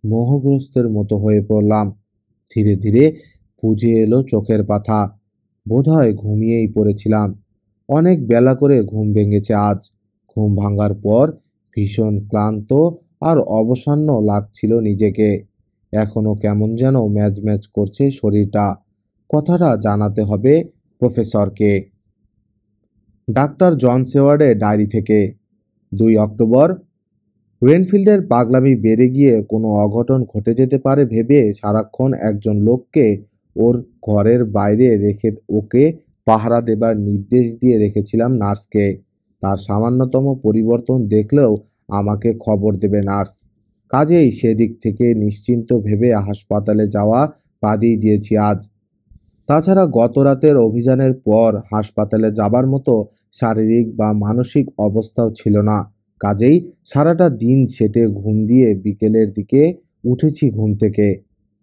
মোহগ্রস্তের মতো হয়ে পড়লাম। ধীরে ধীরে বুঝে এলো চোখের পাতা। বোধহয় ঘুমিয়েই পড়েছিলাম। অনেক বেলা করে ঘুম ভেঙেছে আজ। ঘুম ভাঙার পর ভীষণ ক্লান্ত আর অবসন্ন লাগছিল নিজেকে। এখনো কেমন যেন ম্যাজ ম্যাজ করছে শরীরটা। কথাটা জানাতে হবে প্রফেসরকে। ডাক্তার জন সেওয়ার্ডের ডায়েরি থেকে 2 অক্টোবর। রেনফিল্ডের পাগলামি বেড়ে গিয়ে কোনো অঘটন ঘটে যেতে পারে ভেবে সারাক্ষণ একজন লোককে ওর ঘরের বাইরে রেখে ওকে পাহারা দেবার নির্দেশ দিয়ে রেখেছিলাম নার্সকে। তার সামান্যতম পরিবর্তন দেখলেও আমাকে খবর দেবে নার্স। কাজেই সেদিক থেকে নিশ্চিন্ত ভেবে হাসপাতালে যাওয়া বাদই দিয়েছি আজ। তাছাড়া গত রাতের অভিযানের পর হাসপাতালে যাবার মতো শারীরিক বা মানসিক অবস্থাও ছিল না। কাজেই সারাটা দিন সেটে ঘুম দিয়ে বিকেলের দিকে উঠেছি ঘুম থেকে।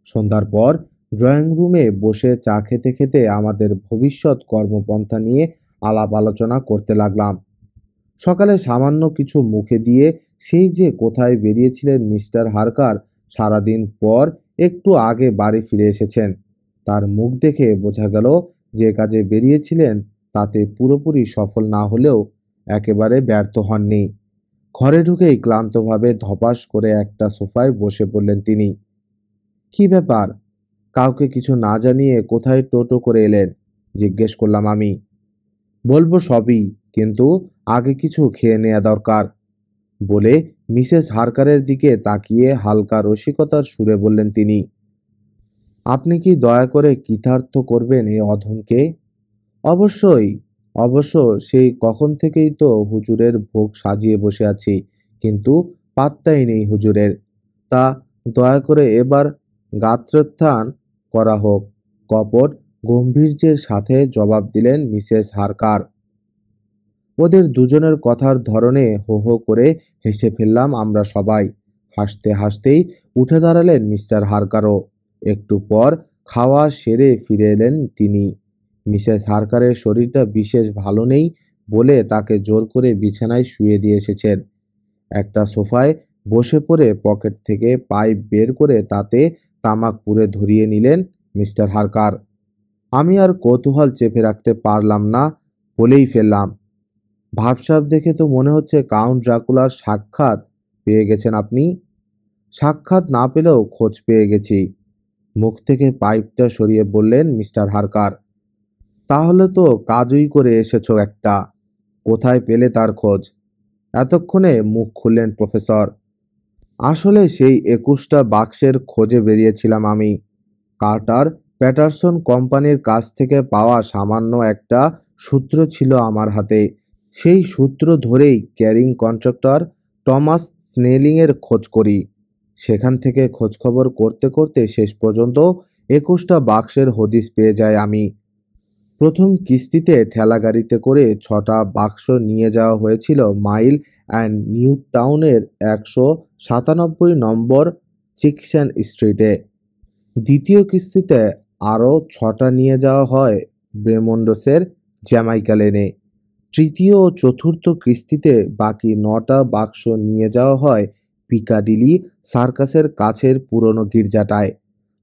সন্ধ্যার পর ড্রয়িং রুমে বসে চা খেতে খেতে আমাদের ভবিষ্যৎ কর্মপন্থা নিয়ে আলাপ আলোচনা করতে লাগলাম। সকালে সামান্য কিছু মুখে দিয়ে সেই যে কোথায় বেরিয়েছিলেন মিস্টার হারকার, সারাদিন পর একটু আগে বাড়ি ফিরে এসেছেন। তার মুখ দেখে বোঝা গেল যে কাজে বেরিয়েছিলেন তাতে পুরোপুরি সফল না হলেও একেবারে ব্যর্থ হননি। ঘরে ঢুকেই ক্লান্তভাবে ধপাস করে একটা সোফায় বসে পড়লেন তিনি। কি ব্যাপার? কাউকে কিছু না জানিয়ে কোথায় টোটো করে এলেন? জিজ্ঞেস করলাম আমি। বলবো সবই, কিন্তু আগে কিছু খেয়ে নেওয়া দরকার বলে মিসেস হারকারের দিকে তাকিয়ে হালকা রসিকতার সুরে বললেন তিনি। আপনি কি দয়া করে কৃতার্থ করবেন এই অধমকে? অবশ্যই, অবশ্য সেই কখন থেকেই তো হুজুরের ভোগ সাজিয়ে বসে আছি, কিন্তু পাত্তাই নেই হুজুরের। তা দয়া করে এবার গাত্রোত্থান করা হোক, কপট গম্ভীর্যের সাথে জবাব দিলেন মিসেস হারকার। ওদের দুজনের কথার ধরনে হো হো করে হেসে ফেললাম আমরা সবাই। হাসতে হাসতেই উঠে দাঁড়ালেন মিস্টার হারকারও। একটু পর খাওয়া সেরে ফিরে এলেন তিনি। মিসেস হারকারের শরীরটা বিশেষ ভালো নেই বলে তাকে জোর করে বিছানায় শুয়ে দিয়ে এসেছেন। একটা সোফায় বসে পড়ে পকেট থেকে পাইপ বের করে তাতে তামাক পুরে ধরিয়ে নিলেন মিস্টার হারকার। আমি আর কৌতূহল চেপে রাখতে পারলাম না, বলেই ফেললাম, ভাবসাব দেখে তো মনে হচ্ছে কাউন্ট ড্রাকুলার সাক্ষাৎ পেয়ে গেছেন আপনি। সাক্ষাৎ না পেলেও খোঁজ পেয়ে গেছি, মুখ থেকে পাইপটা সরিয়ে বললেন মিস্টার হারকার। তাহলে তো কাজই করে এসেছো একটা। কোথায় পেলে তার খোঁজ? এতক্ষণে মুখ খুললেন প্রফেসর। আসলে সেই 21টা বাক্সের খোঁজে বেরিয়েছিলাম আমি। কার্টার প্যাটারসন কোম্পানির কাছ থেকে পাওয়া সামান্য একটা সূত্র ছিল আমার হাতে। সেই সূত্র ধরেই ক্যারিং কন্ট্রাক্টর টমাস স্নেলিংয়ের খোঁজ করি। সেখান থেকে খোঁজখবর করতে করতে শেষ পর্যন্ত 21টা বাক্সের হদিস পেয়ে যাই আমি। প্রথম কিস্তিতে ঠেলাগাড়িতে করে 6টা বাক্স নিয়ে যাওয়া হয়েছিল মাইল অ্যান্ড নিউ টাউনের 197 নম্বর চিকশন স্ট্রিটে। দ্বিতীয় কিস্তিতে আরও 6টা নিয়ে যাওয়া হয় ব্রেমন্ডসের জ্যামাইকা লেনে। তৃতীয় ও চতুর্থ কিস্তিতে বাকি 9টা বাক্স নিয়ে যাওয়া হয় পিকাডিলি সার্কাসের কাছের পুরনো গির্জাটায়।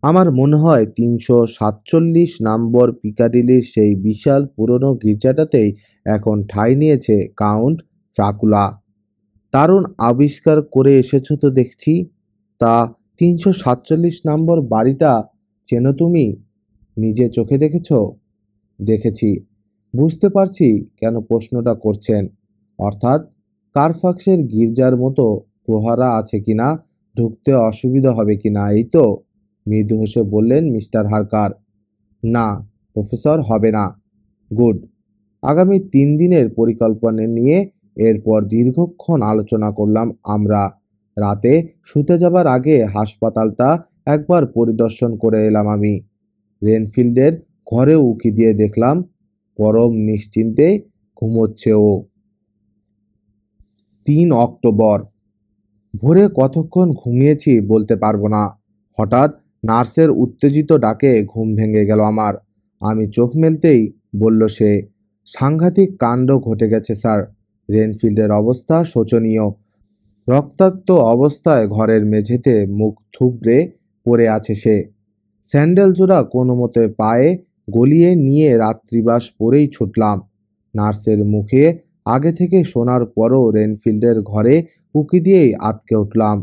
আমার মনে হয় 347 নম্বর পিকাডিলির সেই বিশাল পুরনো গির্জাটাতেই এখন ঠাঁই নিয়েছে কাউন্ট ড্রাকুলা। দারুণ আবিষ্কার করে এসেছো তো দেখছি। তা 347 নম্বর বাড়িটা চেনো তুমি? নিজে চোখে দেখেছো? দেখেছি। বুঝতে পারছি কেন প্রশ্নটা করছেন। অর্থাৎ কারফাক্সের গির্জার মতো প্রহরা আছে কিনা, ঢুকতে অসুবিধা হবে কিনা, এই তো? মৃদু হেসে বললেন মিস্টার হারকার। না প্রফেসর, হবে না। গুড। আগামী 3 দিনের পরিকল্পনা নিয়ে এরপর দীর্ঘক্ষণ আলোচনা করলাম আমরা। রাতে শুতে যাবার আগে হাসপাতালটা একবার পরিদর্শন করে এলাম আমি। রেনফিল্ডের ঘরে উঁকি দিয়ে দেখলাম পরম নিশ্চিন্তে ঘুমোচ্ছে ও। 3 অক্টোবর। ভোরে কতক্ষণ ঘুমিয়েছি বলতে পারবো না। হঠাৎ নার্সের উত্তেজিত ডাকে ঘুম ভেঙে গেল আমার। আমি চোখ মেলতেই বলল সে, সাংঘাতিক কাণ্ড ঘটে গেছে স্যার। রেনফিল্ডের অবস্থা শোচনীয়। রক্তাক্ত অবস্থায় ঘরের মেঝেতে মুখ থুবড়ে পড়ে আছে সে। স্যান্ডেল জোড়া কোনো মতে পায়ে গলিয়ে নিয়ে রাত্রিবাস পরেই ছুটলাম। নার্সের মুখে আগে থেকে শোনার পরও রেনফিল্ডের ঘরে উঁকি দিয়েই আঁতকে উঠলাম।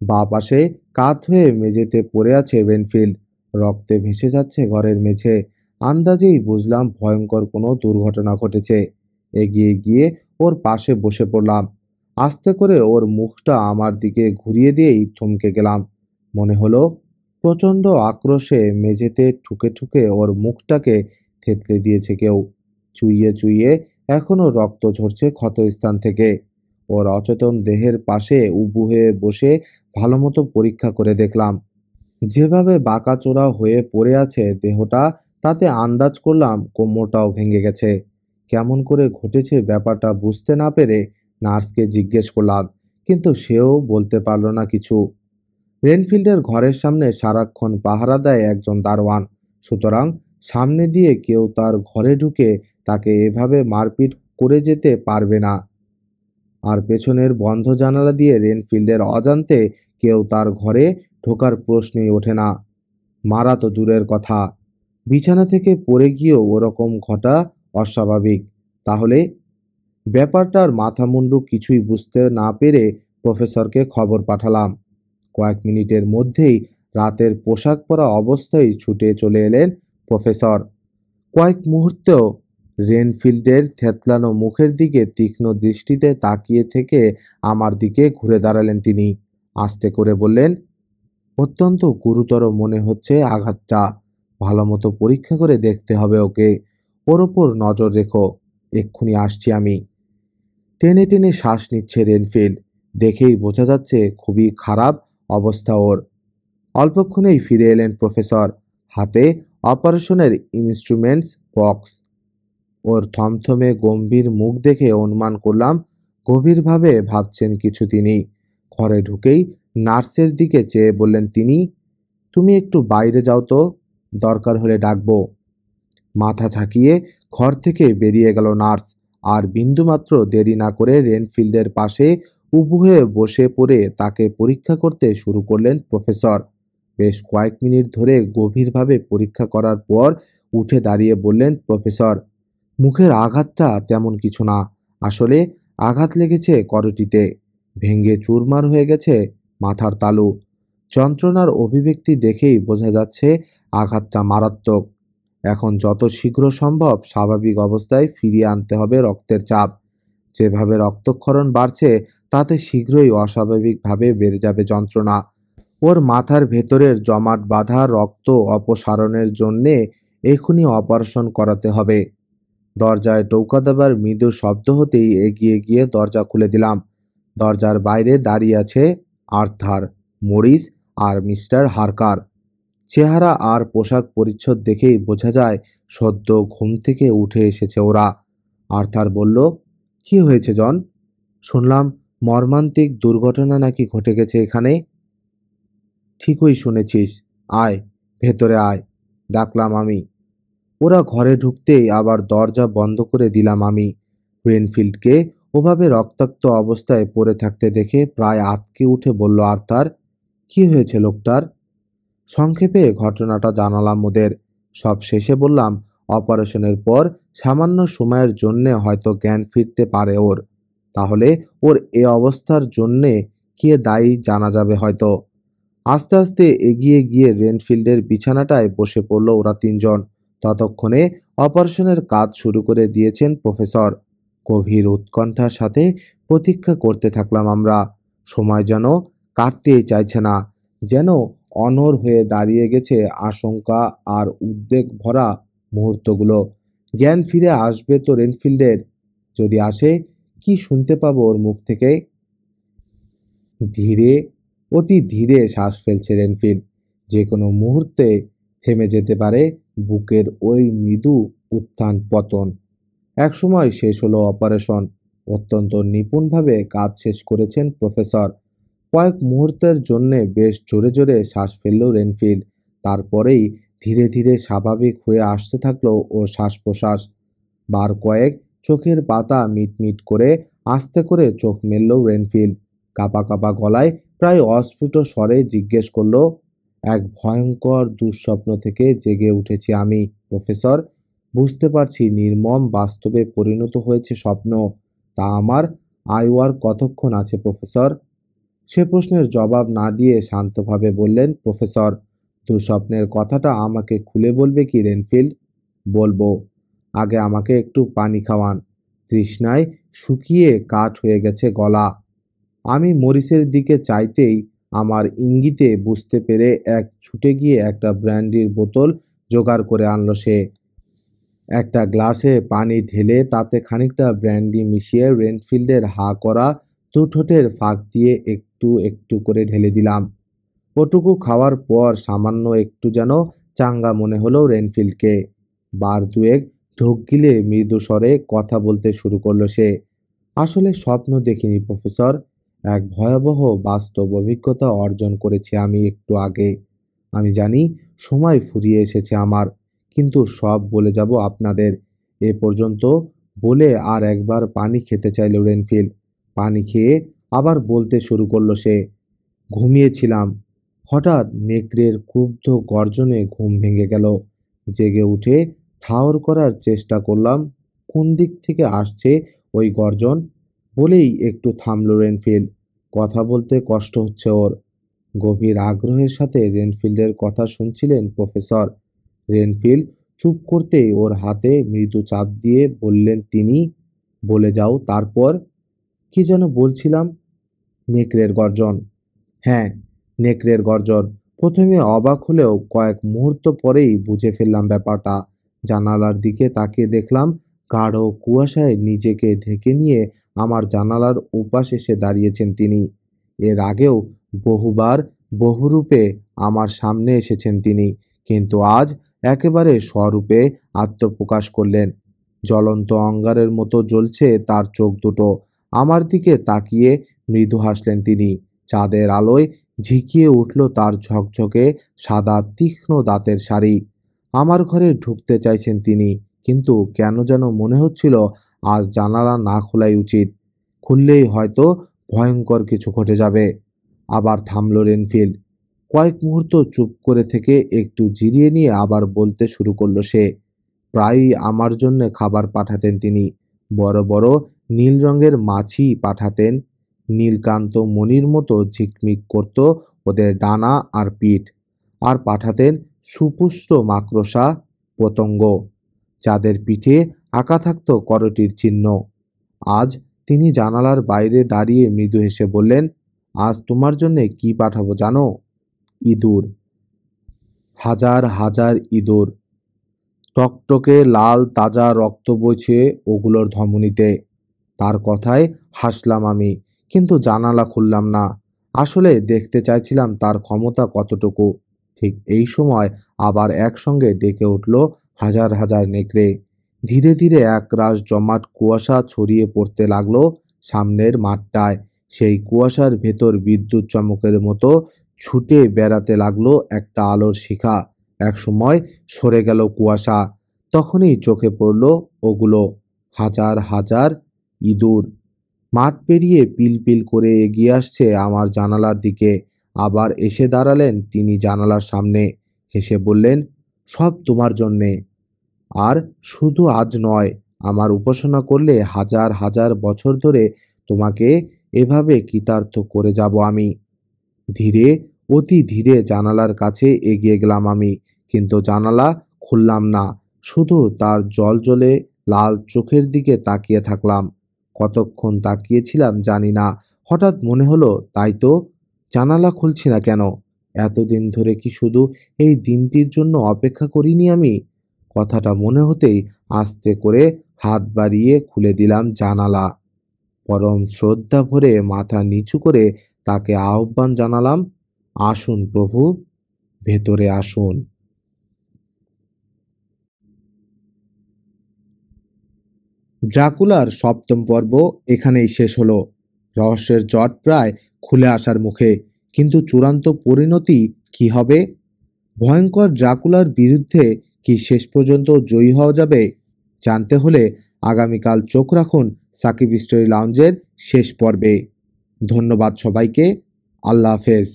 বাঁ পাশে কাত হয়ে মেঝেতে পড়ে আছে রেনফিল্ড। রক্তে ভেসে যাচ্ছে ঘরের মেঝে। আন্দাজেই বুঝলাম ভয়ঙ্কর কোনো দুর্ঘটনা ঘটেছে। এগিয়ে গিয়ে ওর পাশে বসে পড়লাম। আস্তে করে ওর মুখটা আমার দিকে ঘুরিয়ে দিয়েই থমকে গেলাম। মনে হলো প্রচণ্ড আক্রোশে মেঝেতে ঠুকে ঠুকে ওর মুখটাকে থেতলে দিয়েছে কেউ। চুইয়ে চুইয়ে এখনো রক্ত ঝরছে ক্ষতস্থান থেকে। ওর অচেতন দেহের পাশে উবু হয়ে বসে ভালোমতো পরীক্ষা করে দেখলাম। যেভাবে বাঁকাচোরা হয়ে পড়ে আছে দেহটা, তাতে আন্দাজ করলাম কোমরটাও ভেঙে গেছে। কেমন করে ঘটেছে ব্যাপারটা বুঝতে না পেরে নার্সকে জিজ্ঞেস করলাম, কিন্তু সেও বলতে পারল না কিছু। রেনফিল্ডের ঘরের সামনে সারাক্ষণ পাহারা দেয় একজন দারোয়ান, সুতরাং সামনে দিয়ে কেউ তার ঘরে ঢুকে তাকে এভাবে মারপিট করে যেতে পারবে না। আর পেছনের বন্ধ জানালা দিয়ে রেনফিল্ডের অজান্তে কেউ তার ঘরে ঢোকার প্রশ্নই ওঠে না। মারা তো দূরের কথা, বিছানা থেকে পড়ে গিয়েও ওরকম ঘটা অস্বাভাবিক। তাহলে ব্যাপারটার মাথামুন্ডু কিছুই বুঝতে না পেরে প্রফেসরকে খবর পাঠালাম। কয়েক মিনিটের মধ্যেই রাতের পোশাক পরা অবস্থায় ছুটে চলে এলেন প্রফেসর। কয়েক মুহূর্তেও রেনফিল্ডের থেতলানো মুখের দিকে তীক্ষ্ণ দৃষ্টিতে তাকিয়ে থেকে আমার দিকে ঘুরে দাঁড়ালেন তিনি। আস্তে করে বললেন, অত্যন্ত গুরুতর মনে হচ্ছে আঘাতটা। ভালোমতো পরীক্ষা করে দেখতে হবে ওকে। ওর ওপর নজর রেখো। এক্ষুনি আসছি আমি। টেনে টেনে শ্বাস নিচ্ছে রেনফিল্ড। দেখেই বোঝা যাচ্ছে খুবই খারাপ অবস্থা ওর। অল্পক্ষণেই ফিরে এলেন প্রফেসর, হাতে অপারেশনের ইনস্ট্রুমেন্টস বক্স। ওর থমথমে গম্ভীর মুখ দেখে অনুমান করলাম গভীরভাবে ভাবছেন কিছু তিনি। ঘরে ঢুকেই নার্সের দিকে চেয়ে বললেন তিনি, তুমি একটু বাইরে যাও তো, দরকার হলে ডাকবো। মাথা ঝাঁকিয়ে ঘর থেকে বেরিয়ে গেল নার্স। আর বিন্দুমাত্র দেরি না করে রেনফিল্ডের পাশে উবু হয়ে বসে পড়ে তাকে পরীক্ষা করতে শুরু করলেন প্রফেসর। বেশ কয়েক মিনিট ধরে গভীরভাবে পরীক্ষা করার পর উঠে দাঁড়িয়ে বললেন প্রফেসর, মুখের আঘাতটা তেমন কিছু না। আসলে আঘাত লেগেছে করটিতে। ভেঙে চুরমার হয়ে গেছে মাথার তালু। যন্ত্রণার অভিব্যক্তি দেখেই বোঝা যাচ্ছে আঘাতটা মারাত্মক। এখন যত শীঘ্র সম্ভব স্বাভাবিক অবস্থায় ফিরিয়ে আনতে হবে রক্তের চাপ। যেভাবে রক্তক্ষরণ বাড়ছে তাতে শীঘ্রই অস্বাভাবিকভাবে বেড়ে যাবে যন্ত্রণা। ওর মাথার ভেতরের জমাট বাঁধা রক্ত অপসারণের জন্যে এখনই অপারেশন করাতে হবে। দরজায় টোকা দেবার মৃদু শব্দ হতেই এগিয়ে গিয়ে দরজা খুলে দিলাম। দরজার বাইরে দাঁড়িয়ে আছে আর্থার, মরিস আর মিস্টার হারকার। চেহারা আর পোশাক পরিচ্ছদ দেখেই বোঝা যায় সদ্য ঘুম থেকে উঠে এসেছে ওরা। আর্থার বলল, কি হয়েছে জন? শুনলাম মর্মান্তিক দুর্ঘটনা নাকি ঘটে গেছে এখানে। ঠিকই শুনেছিস। আয়, ভেতরে আয়, ডাকলাম আমি। ওরা ঘরে ঢুকতেই আবার দরজা বন্ধ করে দিলাম আমি। রেনফিল্ডকে ওভাবে রক্তাক্ত অবস্থায় পড়ে থাকতে দেখে প্রায় আঁতকে উঠে বলল আর্থার, কি হয়েছে লোকটার? সংক্ষেপে ঘটনাটা জানালাম ওদের। সব শেষে বললাম, অপারেশনের পর সামান্য সময়ের জন্যে হয়তো জ্ঞান ফিরতে পারে ওর। তাহলে ওর এ অবস্থার জন্যে কে দায়ী জানা যাবে হয়তো। আস্তে আস্তে এগিয়ে গিয়ে রেনফিল্ডের বিছানাটায় বসে পড়ল ওরা তিনজন। ততক্ষণে অপারেশনের কাজ শুরু করে দিয়েছেন প্রফেসর। গভীর উৎকণ্ঠার সাথে প্রতীক্ষা করতে থাকলাম আমরা। সময় যেন কাটতেই চাইছে না। যেন অনড় হয়ে দাঁড়িয়ে গেছে আশঙ্কা আর উদ্বেগ ভরা মুহূর্তগুলো। জ্ঞান ফিরে আসবে তো রেনফিল্ডের? যদি আসে, কি শুনতে পাবো ওর মুখ থেকে? ধীরে, অতি ধীরে শ্বাস ফেলছে রেনফিল্ড। যে কোনো মুহূর্তে থেমে যেতে পারে বুকের ওই মৃদু উত্থান পতন। একসময় শেষ হলো অপারেশন। অত্যন্ত নিপুণভাবে কাজ শেষ করেছেন প্রফেসর। কয়েক মুহূর্তের জন্যে বেশ জোরে জোরে শ্বাস ফেলল রেনফিল্ড। তারপরেই ধীরে ধীরে স্বাভাবিক হয়ে আসতে থাকলো ওর শ্বাস প্রশ্বাস। বার কয়েক চোখের পাতা মিটমিট করে আস্তে করে চোখ মেলল রেনফিল্ড। কাঁপা কাঁপা গলায় প্রায় অস্ফুট স্বরে জিজ্ঞেস করলো, এক ভয়ঙ্কর দুঃস্বপ্ন থেকে জেগে উঠেছি আমি প্রফেসর। বুঝতে পারছি নির্মম বাস্তবে পরিণত হয়েছে স্বপ্ন। তা আমার আয়ু আর কতক্ষণ আছে প্রফেসর? সে প্রশ্নের জবাব না দিয়ে শান্তভাবে বললেন প্রফেসর, দুঃস্বপ্নের কথাটা আমাকে খুলে বলবে কি রেনফিল্ড? বলবো। আগে আমাকে একটু পানি খাওয়ান। তৃষ্ণায় শুকিয়ে কাঠ হয়ে গেছে গলা। আমি মরিসের দিকে চাইতেই আমার ইঙ্গিতে বুঝতে পেরে এক ছুটে গিয়ে একটা ব্র্যান্ডির বোতল জোগাড় করে আনলো সে। একটা গ্লাসে পানি ঢেলে তাতে খানিকটা ব্র্যান্ডি মিশিয়ে রেনফিল্ডের হা করা দু ঠোঁটের ফাঁক দিয়ে একটু একটু করে ঢেলে দিলাম। ওটুকু খাওয়ার পর সামান্য একটু যেন চাঙ্গা মনে হলো রেনফিল্ডকে। বার দুয়েক ঢোক গিলে মৃদু স্বরে কথা বলতে শুরু করলো সে। আসলে স্বপ্ন দেখিনি প্রফেসর, এক ভয়াবহ বাস্তব অভিজ্ঞতা অর্জন করেছি আমি একটু আগে। আমি জানি সময় ফুরিয়ে এসেছে আমার, কিন্তু সব বলে যাব আপনাদের। এ পর্যন্ত বলে আর একবার পানি খেতে চাইল রেনফিল্ড। পানি খেয়ে আবার বলতে শুরু করলো সে। ঘুমিয়েছিলাম। হঠাৎ নেকড়ের ক্ষুব্ধ গর্জনে ঘুম ভেঙে গেল। জেগে উঠে ঠাহর করার চেষ্টা করলাম কোন দিক থেকে আসছে ওই গর্জন। বলেই একটু থামল রেনফিল্ড। কথা বলতে কষ্ট হচ্ছে ওর। গভীর আগ্রহের সাথে রেনফিল্ডের কথা শুনছিলেন প্রফেসর। রেনফিল্ড চুপ করতেই ওর হাতে মৃদু চাপ দিয়ে বললেন তিনি, বলে যাও তারপর। কি যেন বলছিলাম? নেকড়ের গর্জন। হ্যাঁ, নেকড়ের গর্জন। প্রথমে অবাক হলেও কয়েক মুহূর্ত পরেই বুঝে ফেললাম ব্যাপারটা। জানালার দিকে তাকিয়ে দেখলাম গাঢ় কুয়াশায় নিজেকে ঢেকে নিয়ে আমার জানালার ওপাশ এসে দাঁড়িয়েছেন তিনি। এর আগেও বহুবার বহুরূপে আমার সামনে এসেছেন তিনি, কিন্তু আজ একেবারে স্বরূপে আত্মপ্রকাশ করলেন। জ্বলন্ত অঙ্গারের মতো জ্বলছে তার চোখ দুটো। আমার দিকে তাকিয়ে মৃদু হাসলেন তিনি। চাঁদের আলোয় ঝিকিয়ে উঠল তার ঝকঝকে সাদা তীক্ষ্ণ দাঁতের শাড়ি। আমার ঘরে ঢুকতে চাইছেন তিনি, কিন্তু কেন যেন মনে হচ্ছিল আজ জানালা না খোলাই উচিত। খুললেই হয়তো ভয়ঙ্কর কিছু ঘটে যাবে। আবার থামল রেনফিল্ড। কয়েক মুহূর্ত চুপ করে থেকে একটু জিরিয়ে নিয়ে আবার বলতে শুরু করলো সে। প্রায়ই আমার জন্য খাবার পাঠাতেন তিনি। বড় বড় নীল রঙের মাছি পাঠাতেন। নীলকান্ত মণির মতো ঝিকমিক করত ওদের ডানা আর পিঠ। আর পাঠাতেন সুপুষ্ট মাকড়সা, পতঙ্গ, যাদের পিঠে আঁকা থাকত করটির চিহ্ন। আজ তিনি জানালার বাইরে দাঁড়িয়ে মৃদু হেসে বললেন, আজ তোমার জন্যে কি পাঠাবো জানো? ইঁদুর। হাজার হাজার ইঁদুর। টকটকে লাল তাজা রক্ত বইছে ওগুলোর ধমনীতে। তার কথায় হাসলাম আমি, কিন্তু জানালা খুললাম না। আসলে দেখতে চাইছিলাম তার ক্ষমতা কতটুকু। ঠিক এই সময় আবার একসঙ্গে ডেকে উঠল হাজার হাজার নেকড়ে। ধীরে ধীরে একরাশ জমাট কুয়াশা ছড়িয়ে পড়তে লাগলো সামনের মাঠটায়। সেই কুয়াশার ভেতর বিদ্যুৎ চমকের মতো ছুটে বেড়াতে লাগলো একটা আলোর শিখা। একসময় সরে গেল কুয়াশা। তখনই চোখে পড়ল ওগুলো, হাজার হাজার ইঁদুর। মাঠ পেরিয়ে পিলপিল করে এগিয়ে আসছে আমার জানালার দিকে। আবার এসে দাঁড়ালেন তিনি জানালার সামনে। হেসে বললেন, সব তোমার জন্যে। আর শুধু আজ নয়, আমার উপাসনা করলে হাজার হাজার বছর ধরে তোমাকে এভাবে কৃতার্থ করে যাব আমি। ধীরে, অতি ধীরে জানালার কাছে এগিয়ে গেলাম আমি, কিন্তু জানালা খুললাম না। শুধু তার জ্বলজ্বলে লাল চোখের দিকে তাকিয়ে থাকলাম। কতক্ষণ তাকিয়েছিলাম জানি না। হঠাৎ মনে হলো, তাই তো, জানালা খুলছি না কেন? এতদিন ধরে কি শুধু এই দিনটির জন্য অপেক্ষা করিনি আমি? কথাটা মনে হতেই আস্তে করে হাত বাড়িয়ে খুলে দিলাম জানালা। পরম শ্রদ্ধা ভরে মাথা নিচু করে তাকে আহ্বান জানালাম, আসুন প্রভু, ভেতরে আসুন। ড্রাকুলার সপ্তম পর্ব এখানেই শেষ হলো। রহস্যের জট প্রায় খুলে আসার মুখে, কিন্তু চূড়ান্ত পরিণতি কি হবে? ভয়ঙ্কর ড্রাকুলার বিরুদ্ধে কি শেষ পর্যন্ত জয়ী হওয়া যাবে? জানতে হলে আগামীকাল চোখ রাখুন সাকিব স্টোরি লাউঞ্জের শেষ পর্বে। ধন্যবাদ সবাইকে। আল্লাহ হাফেজ।